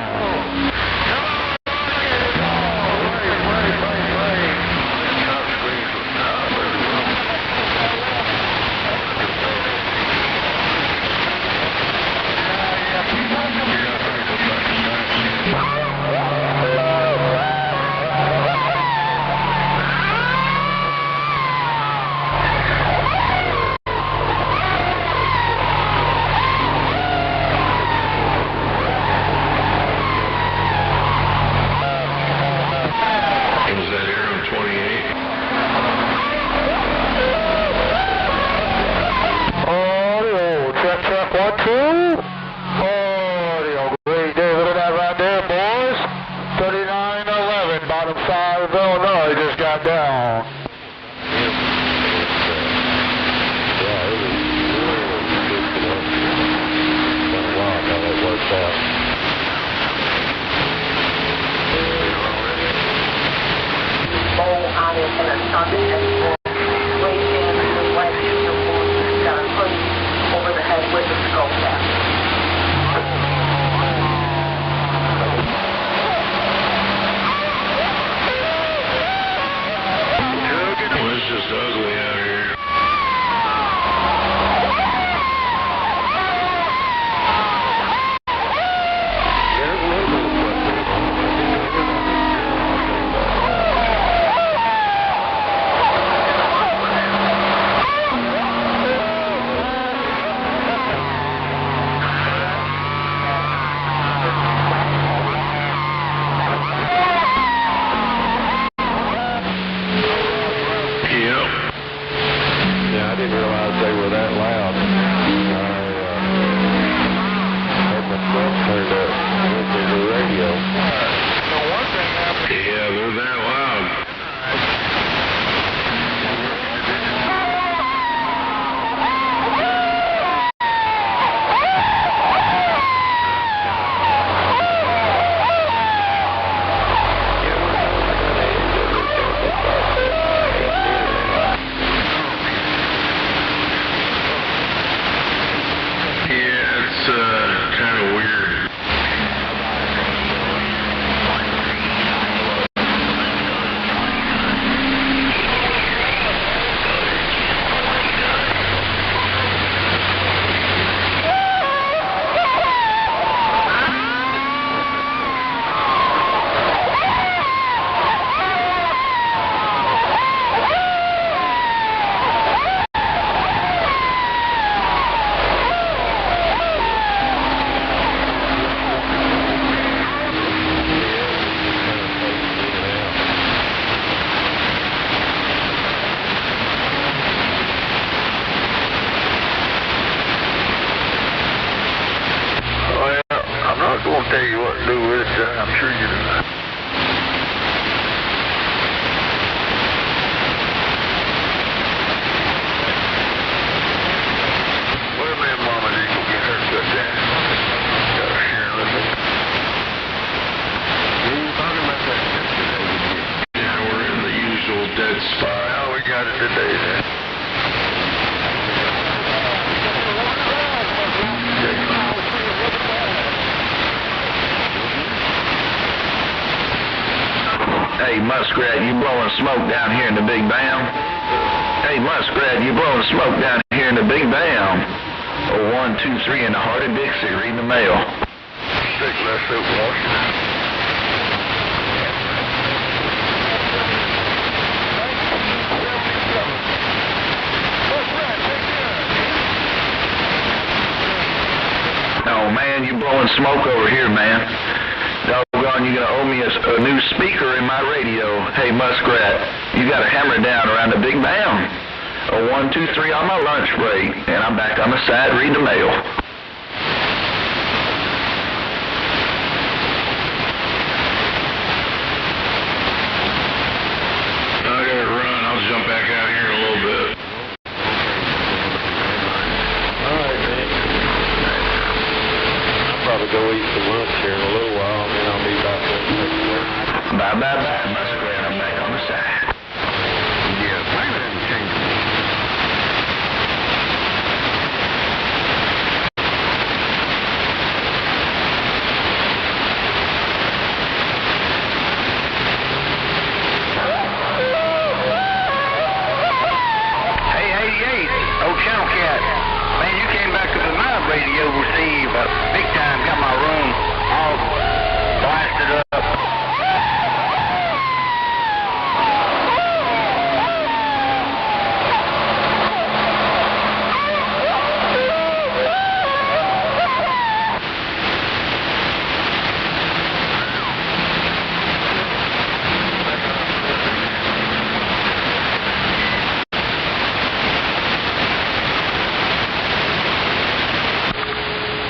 tell you what to do with it, I'm sure you do. Well, me and Mama did go get her cut down. Got her sharing with me. We were talking about that yesterday. Yeah, we're in the usual dead spot. Oh, we got it today then. Hey, Muskrat, you blowing smoke down here in the Big Bam? Hey, Muskrat, you blowing smoke down here in the Big Bam? Oh, 1, 2, 3 in the heart of Dixie, reading the mail. Sick, let's hope Washington. Oh, man, you blowing smoke over here, man. Doggone, you're going to owe me a new speaker in my radio. Hey, Muskrat, you got to hammer down around the Big Bam. a 123 on my lunch break, and I'm back on the side reading the mail. I gotta run. I'll jump back out here in a little bit. All right, man. I'll probably go eat some lunch here in a little while, and then I'll be back there. Bye, Muskrat. I'm back on the side. Yeah, Tyler hasn't changed. Hey, 88, old Channel Cat. Man, you came back to the night radio receive big time. Got my room all blasted up.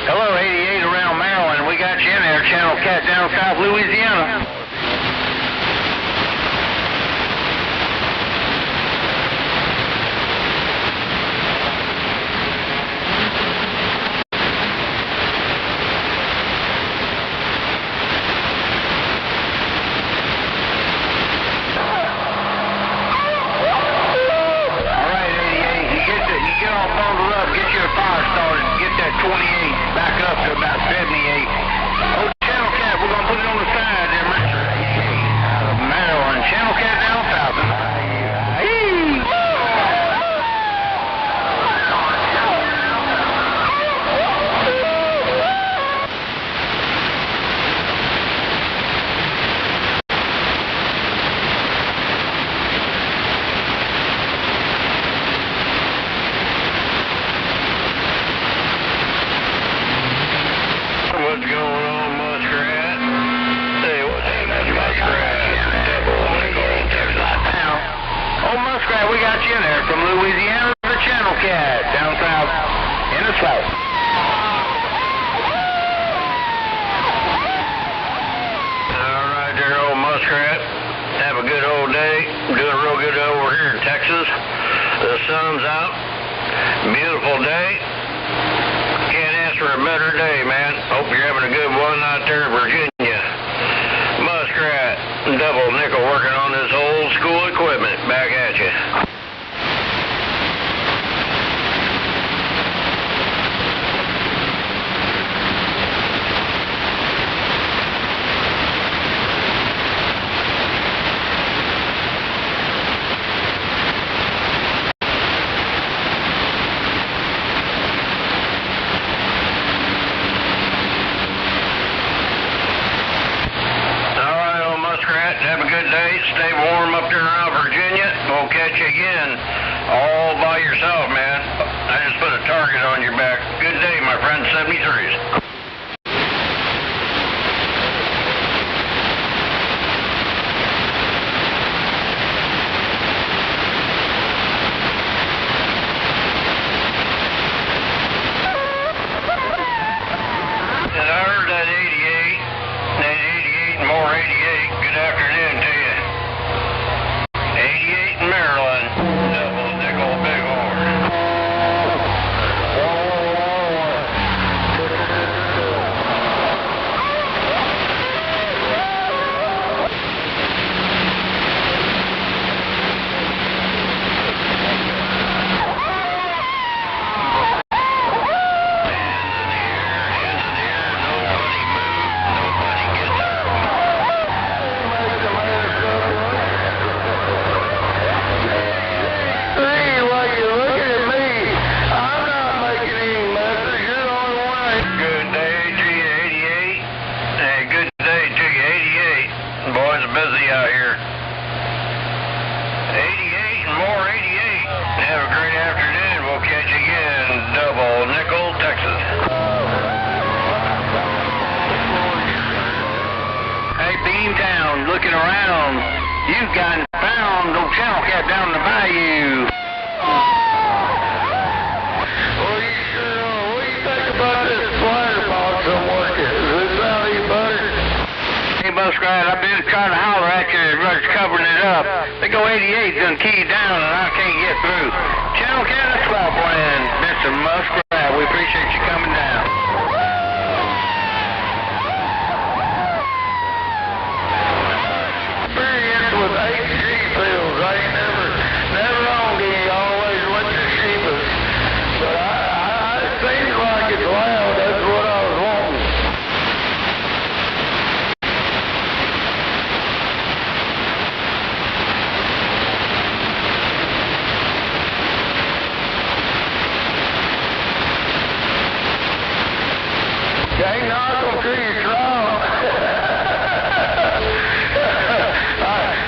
Hello, 88 around Maryland. We got you in there, Channel Cat down South Louisiana. All right, 88, you get all bundled up, get your fire started, get that 28 back up to about 78. Oh, Channel Cat, we're going to put it on the side there, Mr. 88 out of Maryland. Channel Cat down south. What's going on, Muskrat? Hey, what's happening, Muskrat? Oh, Muskrat, we got you in there from Louisiana to the Channel Cat, down south in the south. All right there, old Muskrat. Have a good old day. Doing real good over here in Texas. The sun's out. Beautiful day. Can't ask for a better day, man. Hope you're having a good one out there in Virginia. Muskrat, double nickel working on this old school equipment. Back at you. Have a good day. Stay warm up there around Virginia. We'll catch you again all by yourself, man. I just put a target on your back. Good day, my friend. 73s. Looking around, you've gotten found, old Channel Cat down in the bayou. What do you think about this flyer box I'm working? Does it sound any better? Hey, Muskrat, I've been trying to holler at you as much as covering it up. They go 88's done keyed down and I can't get through. Channel Canada Swapland, Mr. Muskrat, we appreciate you coming down. Experience with 8 sheep pills. I ain't never owned any, always went to sheepers. But it seems like it's loud, that's what I was wanting. Can't knock them till you try them.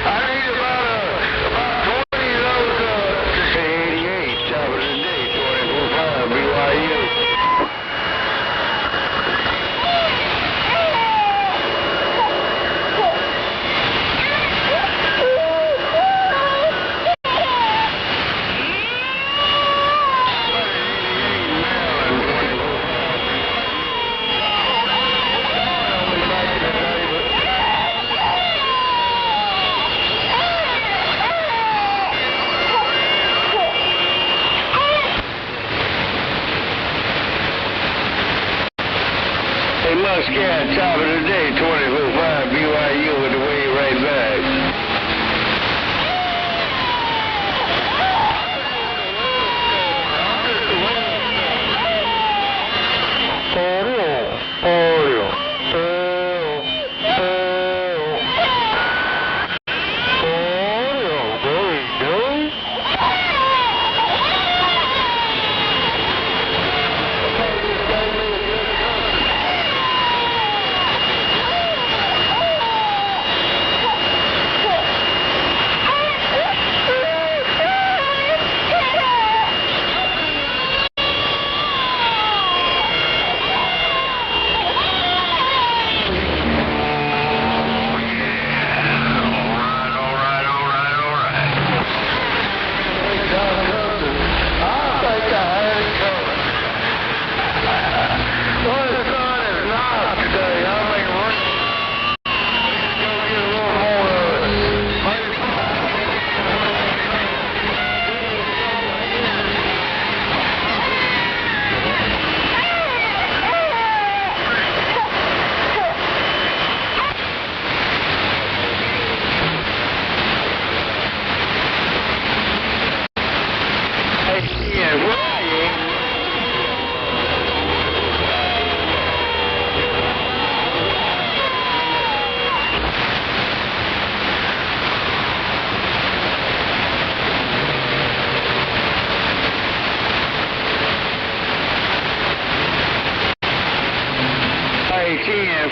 I need about 20 of those 88 choppers a day, 24/5 BYU. Hey, Muscat, top of the day, 24/5 BYU with the way right back.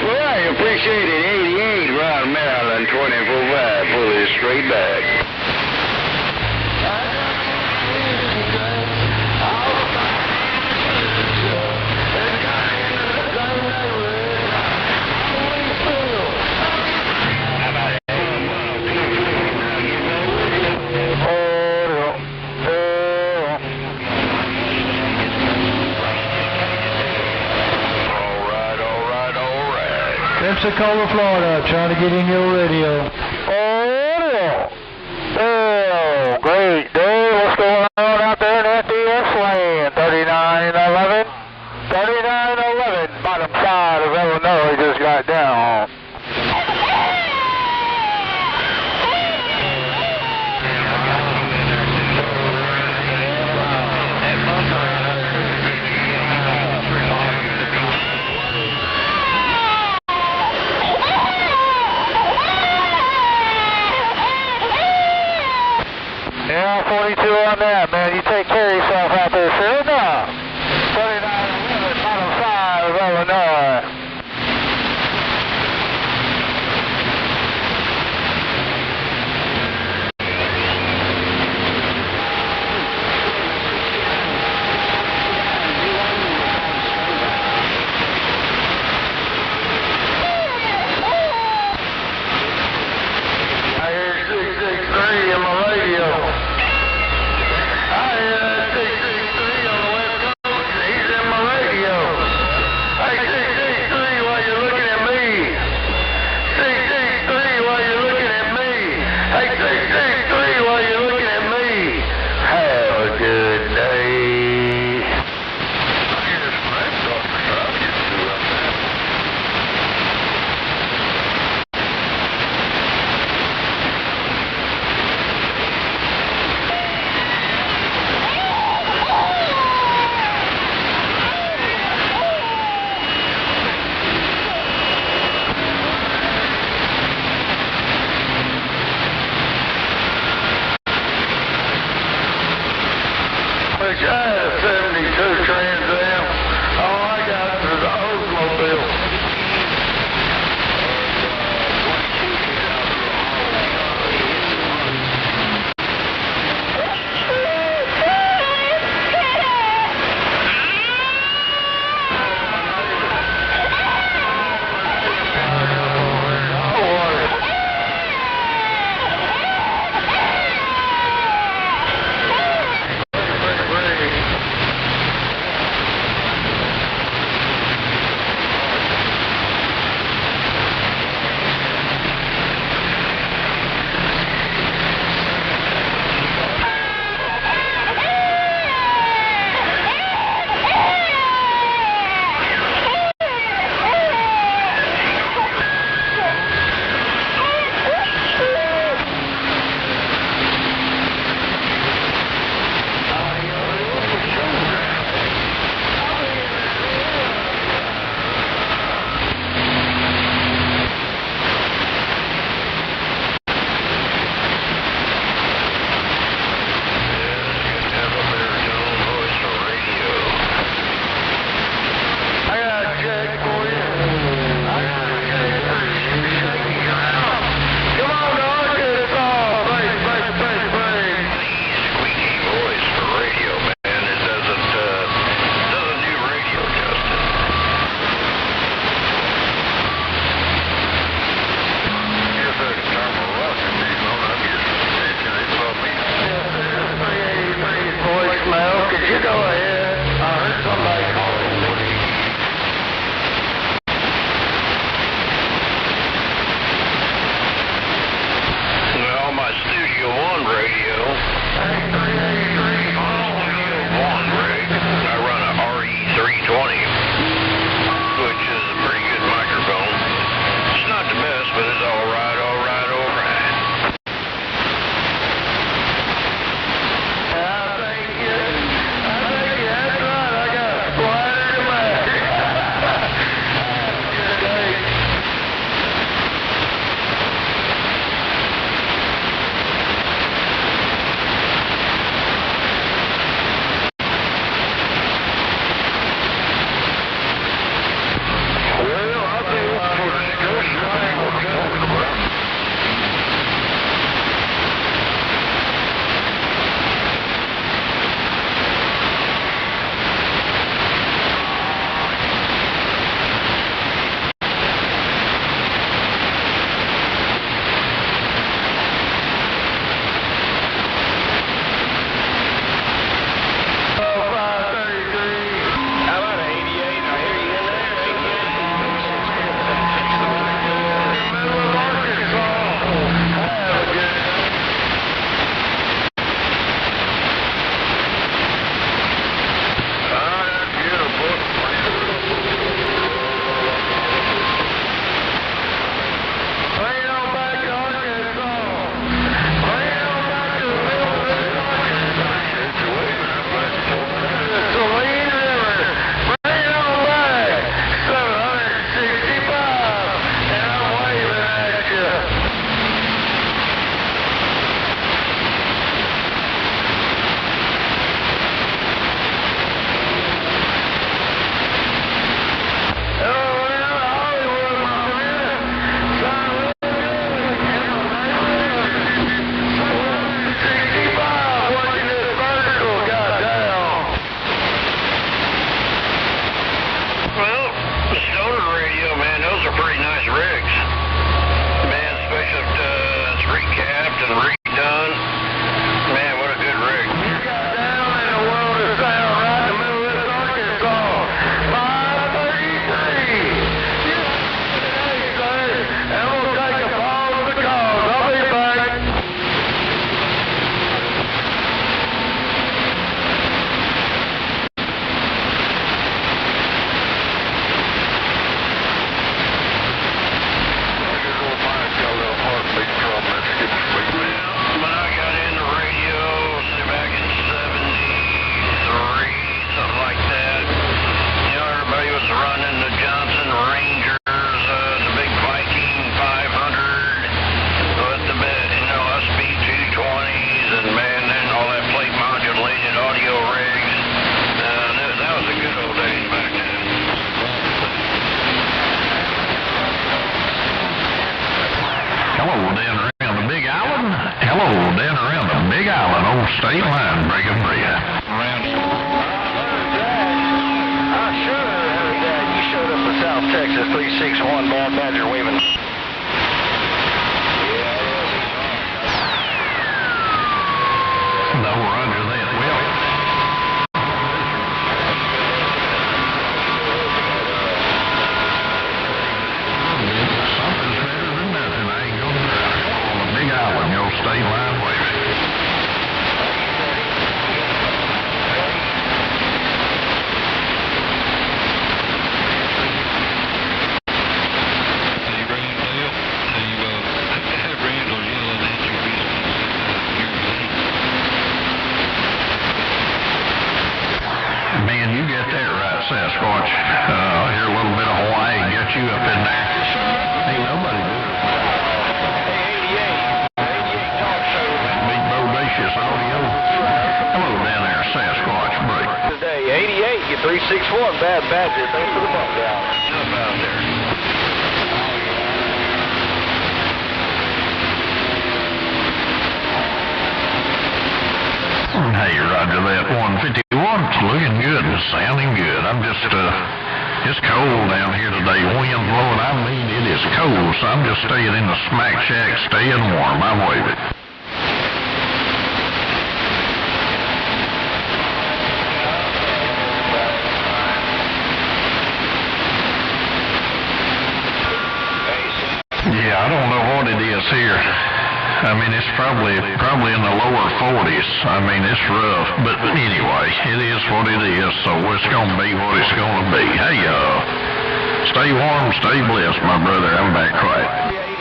I appreciate it. 88 around Maryland, 24/5, fully straight back. Pensacola, Florida, trying to get in your radio. Oh, great day. What's going on out there in FDS land? 3911. 3911, bottom side of Illinois, just got down. Yeah, 42 on that, man. You take care of yourself out there, sure enough. 3911, bottom side of Illinois. I hear 663 in my radio. Hello, down around the Big Island. Hello, down around the Big Island, old state line, breaking bread. You showed up for South Texas 361 Bad Badger waving. No, roger that. Well, something's better than nothing. I ain't gonna deny. On the Big Island, your state line waving. Man, you get that right, Sasquatch. I hear a little bit of Hawaii get you up in there. Ain't nobody doing it. Big bodacious audio. Hello down there, Sasquatch break. Today, 88, you 361 Bad Badger. Thanks for the bump down. Up out there. Hey, roger that. 151. It's looking good and sounding good. I'm just, it's cold down here today. Wind blowing. I mean, it is cold, so I'm just staying in the smack shack, staying warm. I'm waving. Yeah, I don't know what it is here. I mean, it's probably in the lower 40s. I mean, it's rough. But anyway, it is what it is, so it's going to be what it's going to be. Hey, stay warm, stay blessed, my brother. I'm back quiet.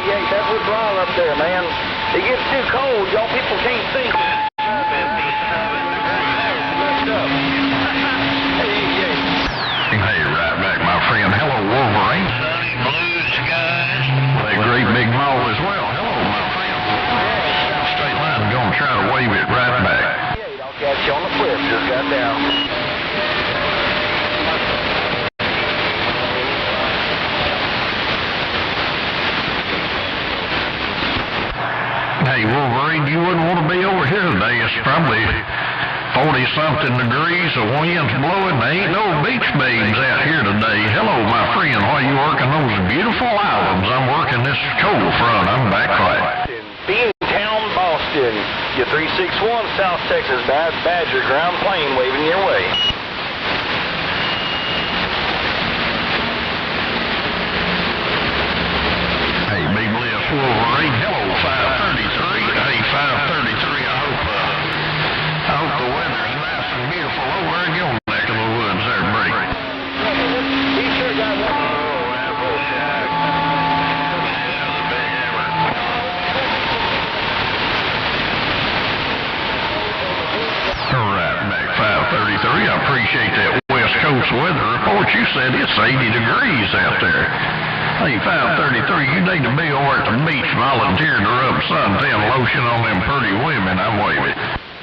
88, that's what's wrong up there, man. It gets too cold. Y'all people can't see. Hey, right back, my friend. Hello, Wolverine. Sunny blue skies. That great big mall as well. Hello, my friend. State line, I'm going to try to wave it right back. I'll catch you on the flip. Just got down. Hey, Wolverine, you wouldn't want to be over here today. It's probably 40-something degrees, the wind's blowing. There ain't no beach babes out here today. Hello, my friend. While you working those beautiful islands, I'm working this cold front. I'm back quiet. Beantown, Boston. Your 361 South Texas Bad Badger ground plane waving your way. Hey, big bliss, Wolverine. Hello, 533. Hey, 533. I hope the weather's nice and beautiful over in your neck of the woods there, Bree. He sure got one. All right, back 533. I appreciate that West Coast weather report. You said it's 80 degrees out there. Hey, 533, you need to be over at the beach volunteering to rub suntan lotion on them pretty women. I'm waving.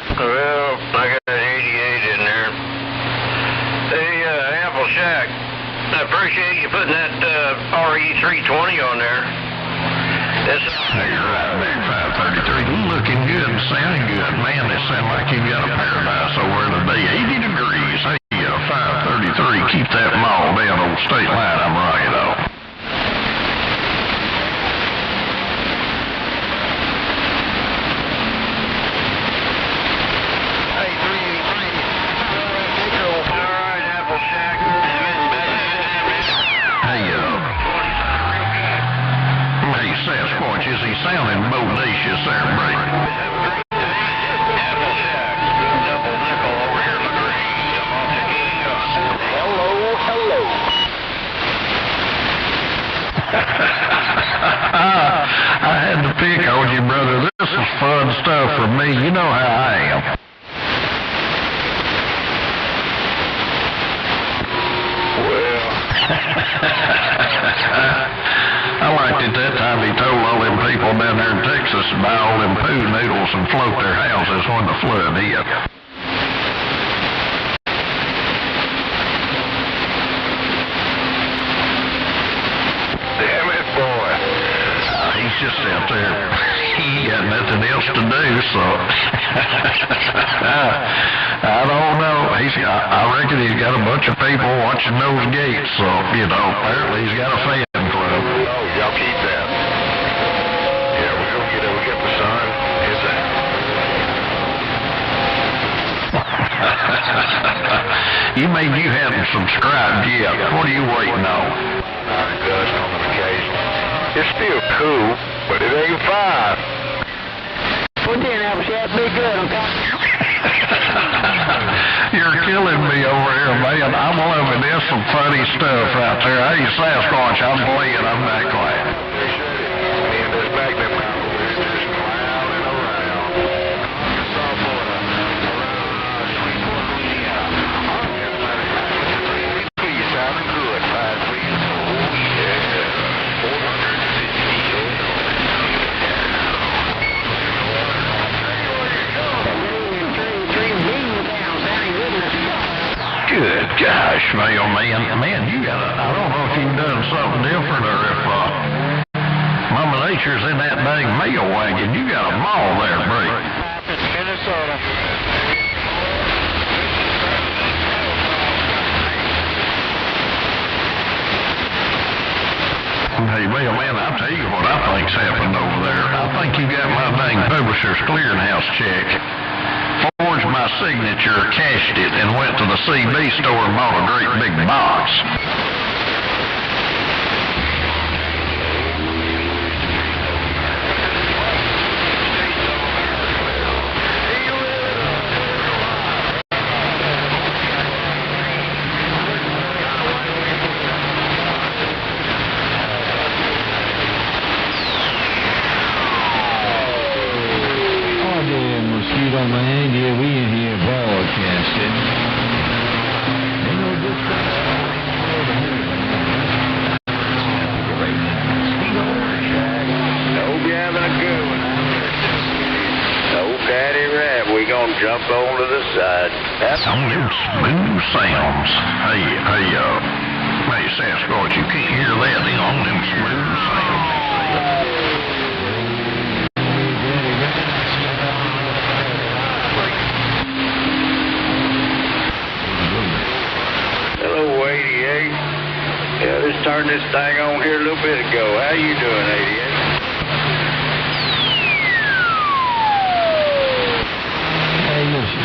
Well, I got 88 in there. Hey, Apple Shack, I appreciate you putting that RE320 on there. Hey, right back 533. Looking good and sounding good. Man, it sounds like you got a paradise over today. 80 degrees. Hey, 533, keep that mall down on state line. I'm right off. Sasquatch, is he sounding bodacious there, Brady? Hello. I had to pick on you, brother. This is fun stuff for me. You know how I am. I liked it that time he told all them people down there in Texas to buy all them poo noodles and float their houses when the flood hit. Damn it, boy. He just out there. He got nothing else to do, so I don't know. I reckon he's got a bunch of people watching those gates, so, you know, apparently he's got a fan club. Oh, y'all keep that. Yeah, we're going to get it. We got the sun. It's out. You haven't subscribed yet. What are you waiting on? I gushed on an occasion. It's still cool, but it ain't fine. Put in, Applejack. Be good, okay? You're killing me over here, man. I'm loving this. Some funny stuff right there. Hey, Sasquatch, I'm playing. I'm that glad. Me and this magnet power, we're just clowning around. You're sounding good, 5 3. Good gosh, man, you gotta, I don't know if you've done something different or if, Mama Nature's in that dang mail wagon. You got a mall there, Bree. Minnesota. Hey, well, man, I'll tell you what I think's happened over there. I think you got my dang Publishers Clearinghouse check. Forged my signature, cashed it, and went to the CB store and bought a great big box. Mosquito man, yeah, we in here broadcasting. Ain't no good stuff. Hope you're having a good one. Old Daddy Rat, we gonna jump on to the side. On them smooth sounds. Hey, Sasquatch, you can't hear that. They on them smooth sounds. Hello, 88. Yeah, just turned this thing on here a little bit ago. How you doing, 88? Hey, listen.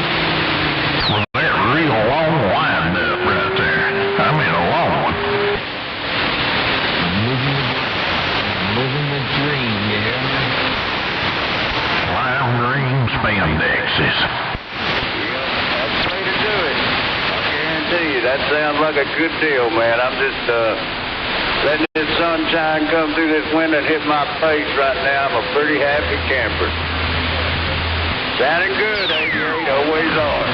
Well, that real long wind up right there. I mean, a long one. Living the dream, yeah. Lime green spandexes. That's the way to do it. I guarantee you, that sounds like a good deal, man. I'm just letting this sunshine come through this window and hit my face right now. I'm a pretty happy camper. Sounding good, 88, always are.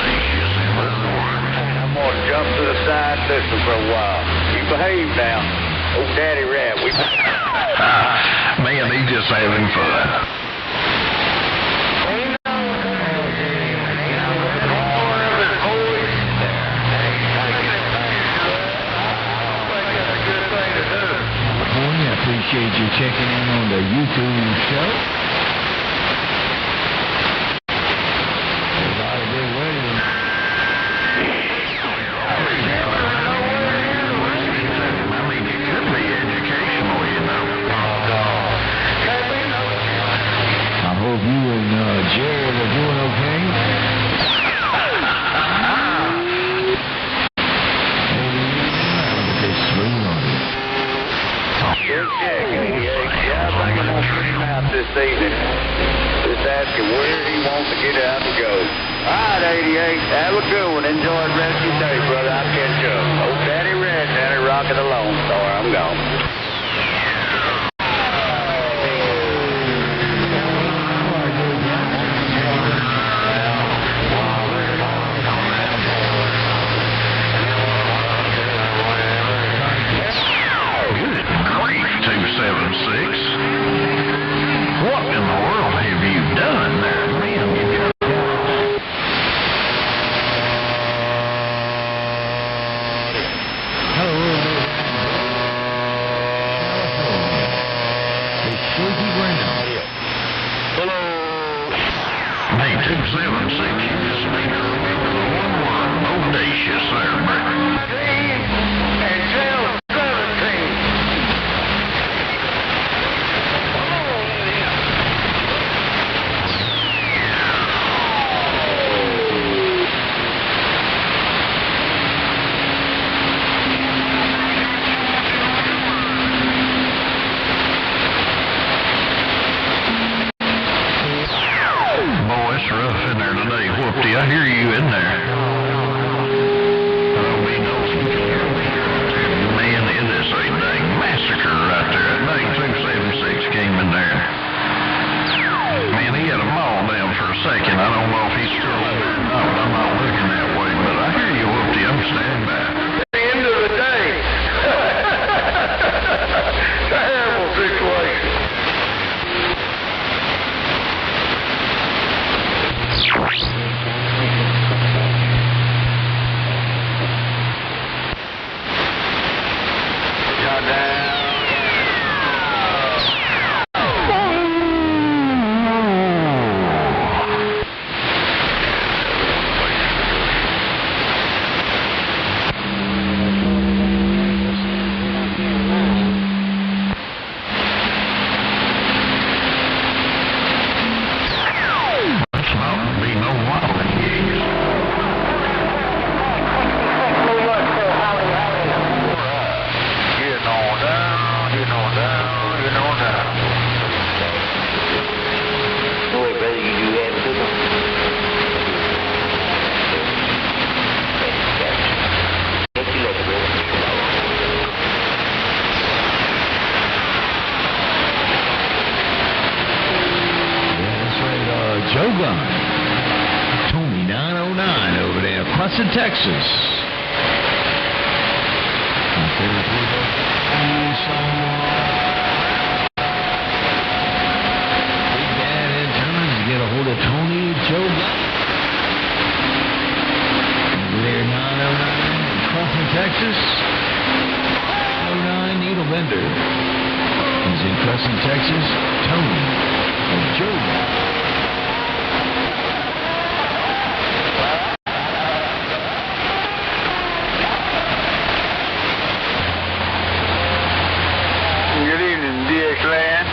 I'm going to jump to the side and listen for a while. You behave now. Old Daddy Rat, we... Man, he's just having fun. I appreciate you checking in on the YouTube show. A lot of good waiting. I mean, it could be educational, you know. I hope you and Jared are doing okay. Good check, 88. Yeah, I think I'm going to put him out this evening. Just asking where he wants to get out and go. All right, 88. Have a good one. Enjoy the rest of your day, brother. I'll catch up. Old Daddy Red down there rocking the Lone Star. I'm gone. What in the world have you done there, man? Hello. It's Shaky Brown. Hello. 8276, speaker, 11, audacious there, Brett. And 1217. Boy, it's rough in there today. Whoopty, I hear you in there. Nobody knows you can hear me. Man, it is a dang massacre right there. That 8276 came in there. Man, he had a ball down for a second. I don't know if he's still in there or not, but I'm not looking that way. But I hear you, Whoopty. I'm standing by. The end of the day. Terrible situation. That's not to be no wilding gigs. Getting on down, getting on down, getting on down. Boy, brother, you do have a good one. Catch you later, brother. That's right, Joe Gunn. Tony 909 over there, Crescent, Texas. Big Dad in turns to get a hold of Tony Joe Gunn. Over there, 909, Crescent, Texas. 09 Needle Bender. He's in Crescent, Texas. Tony and Joe Gunn. Good evening, DX Land.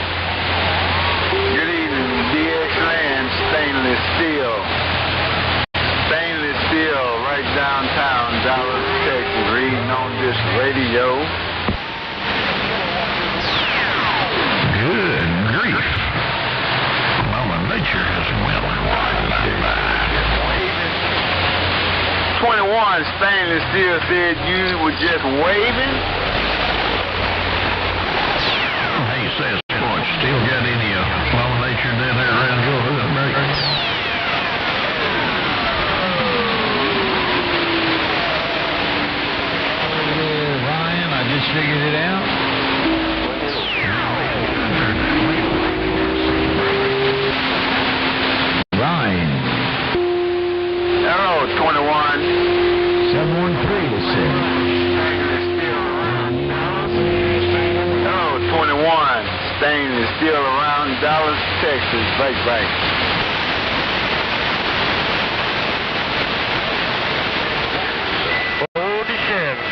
Good evening, DX Land, stainless steel. Stainless steel right downtown Dallas, Texas, reading on this radio. Good grief. Mama Nature has went wild. 21 stainless steel said you were just waving. Hey, Sasquatch, still got any Mama Nature down there around your hood, mate? Ryan, I just figured it out. Ryan. Hello, 21. 713 is said. Hello, 21. Stainless steel around Dallas, Texas. Bye, bye.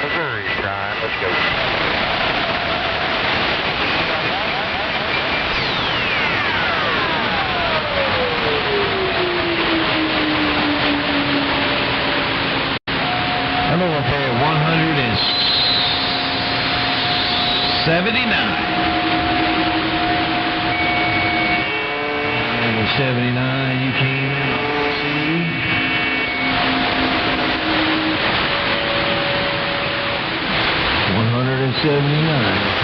Missouri time. Let's go. Hello, up there, 179. 79, you came in. See? 179.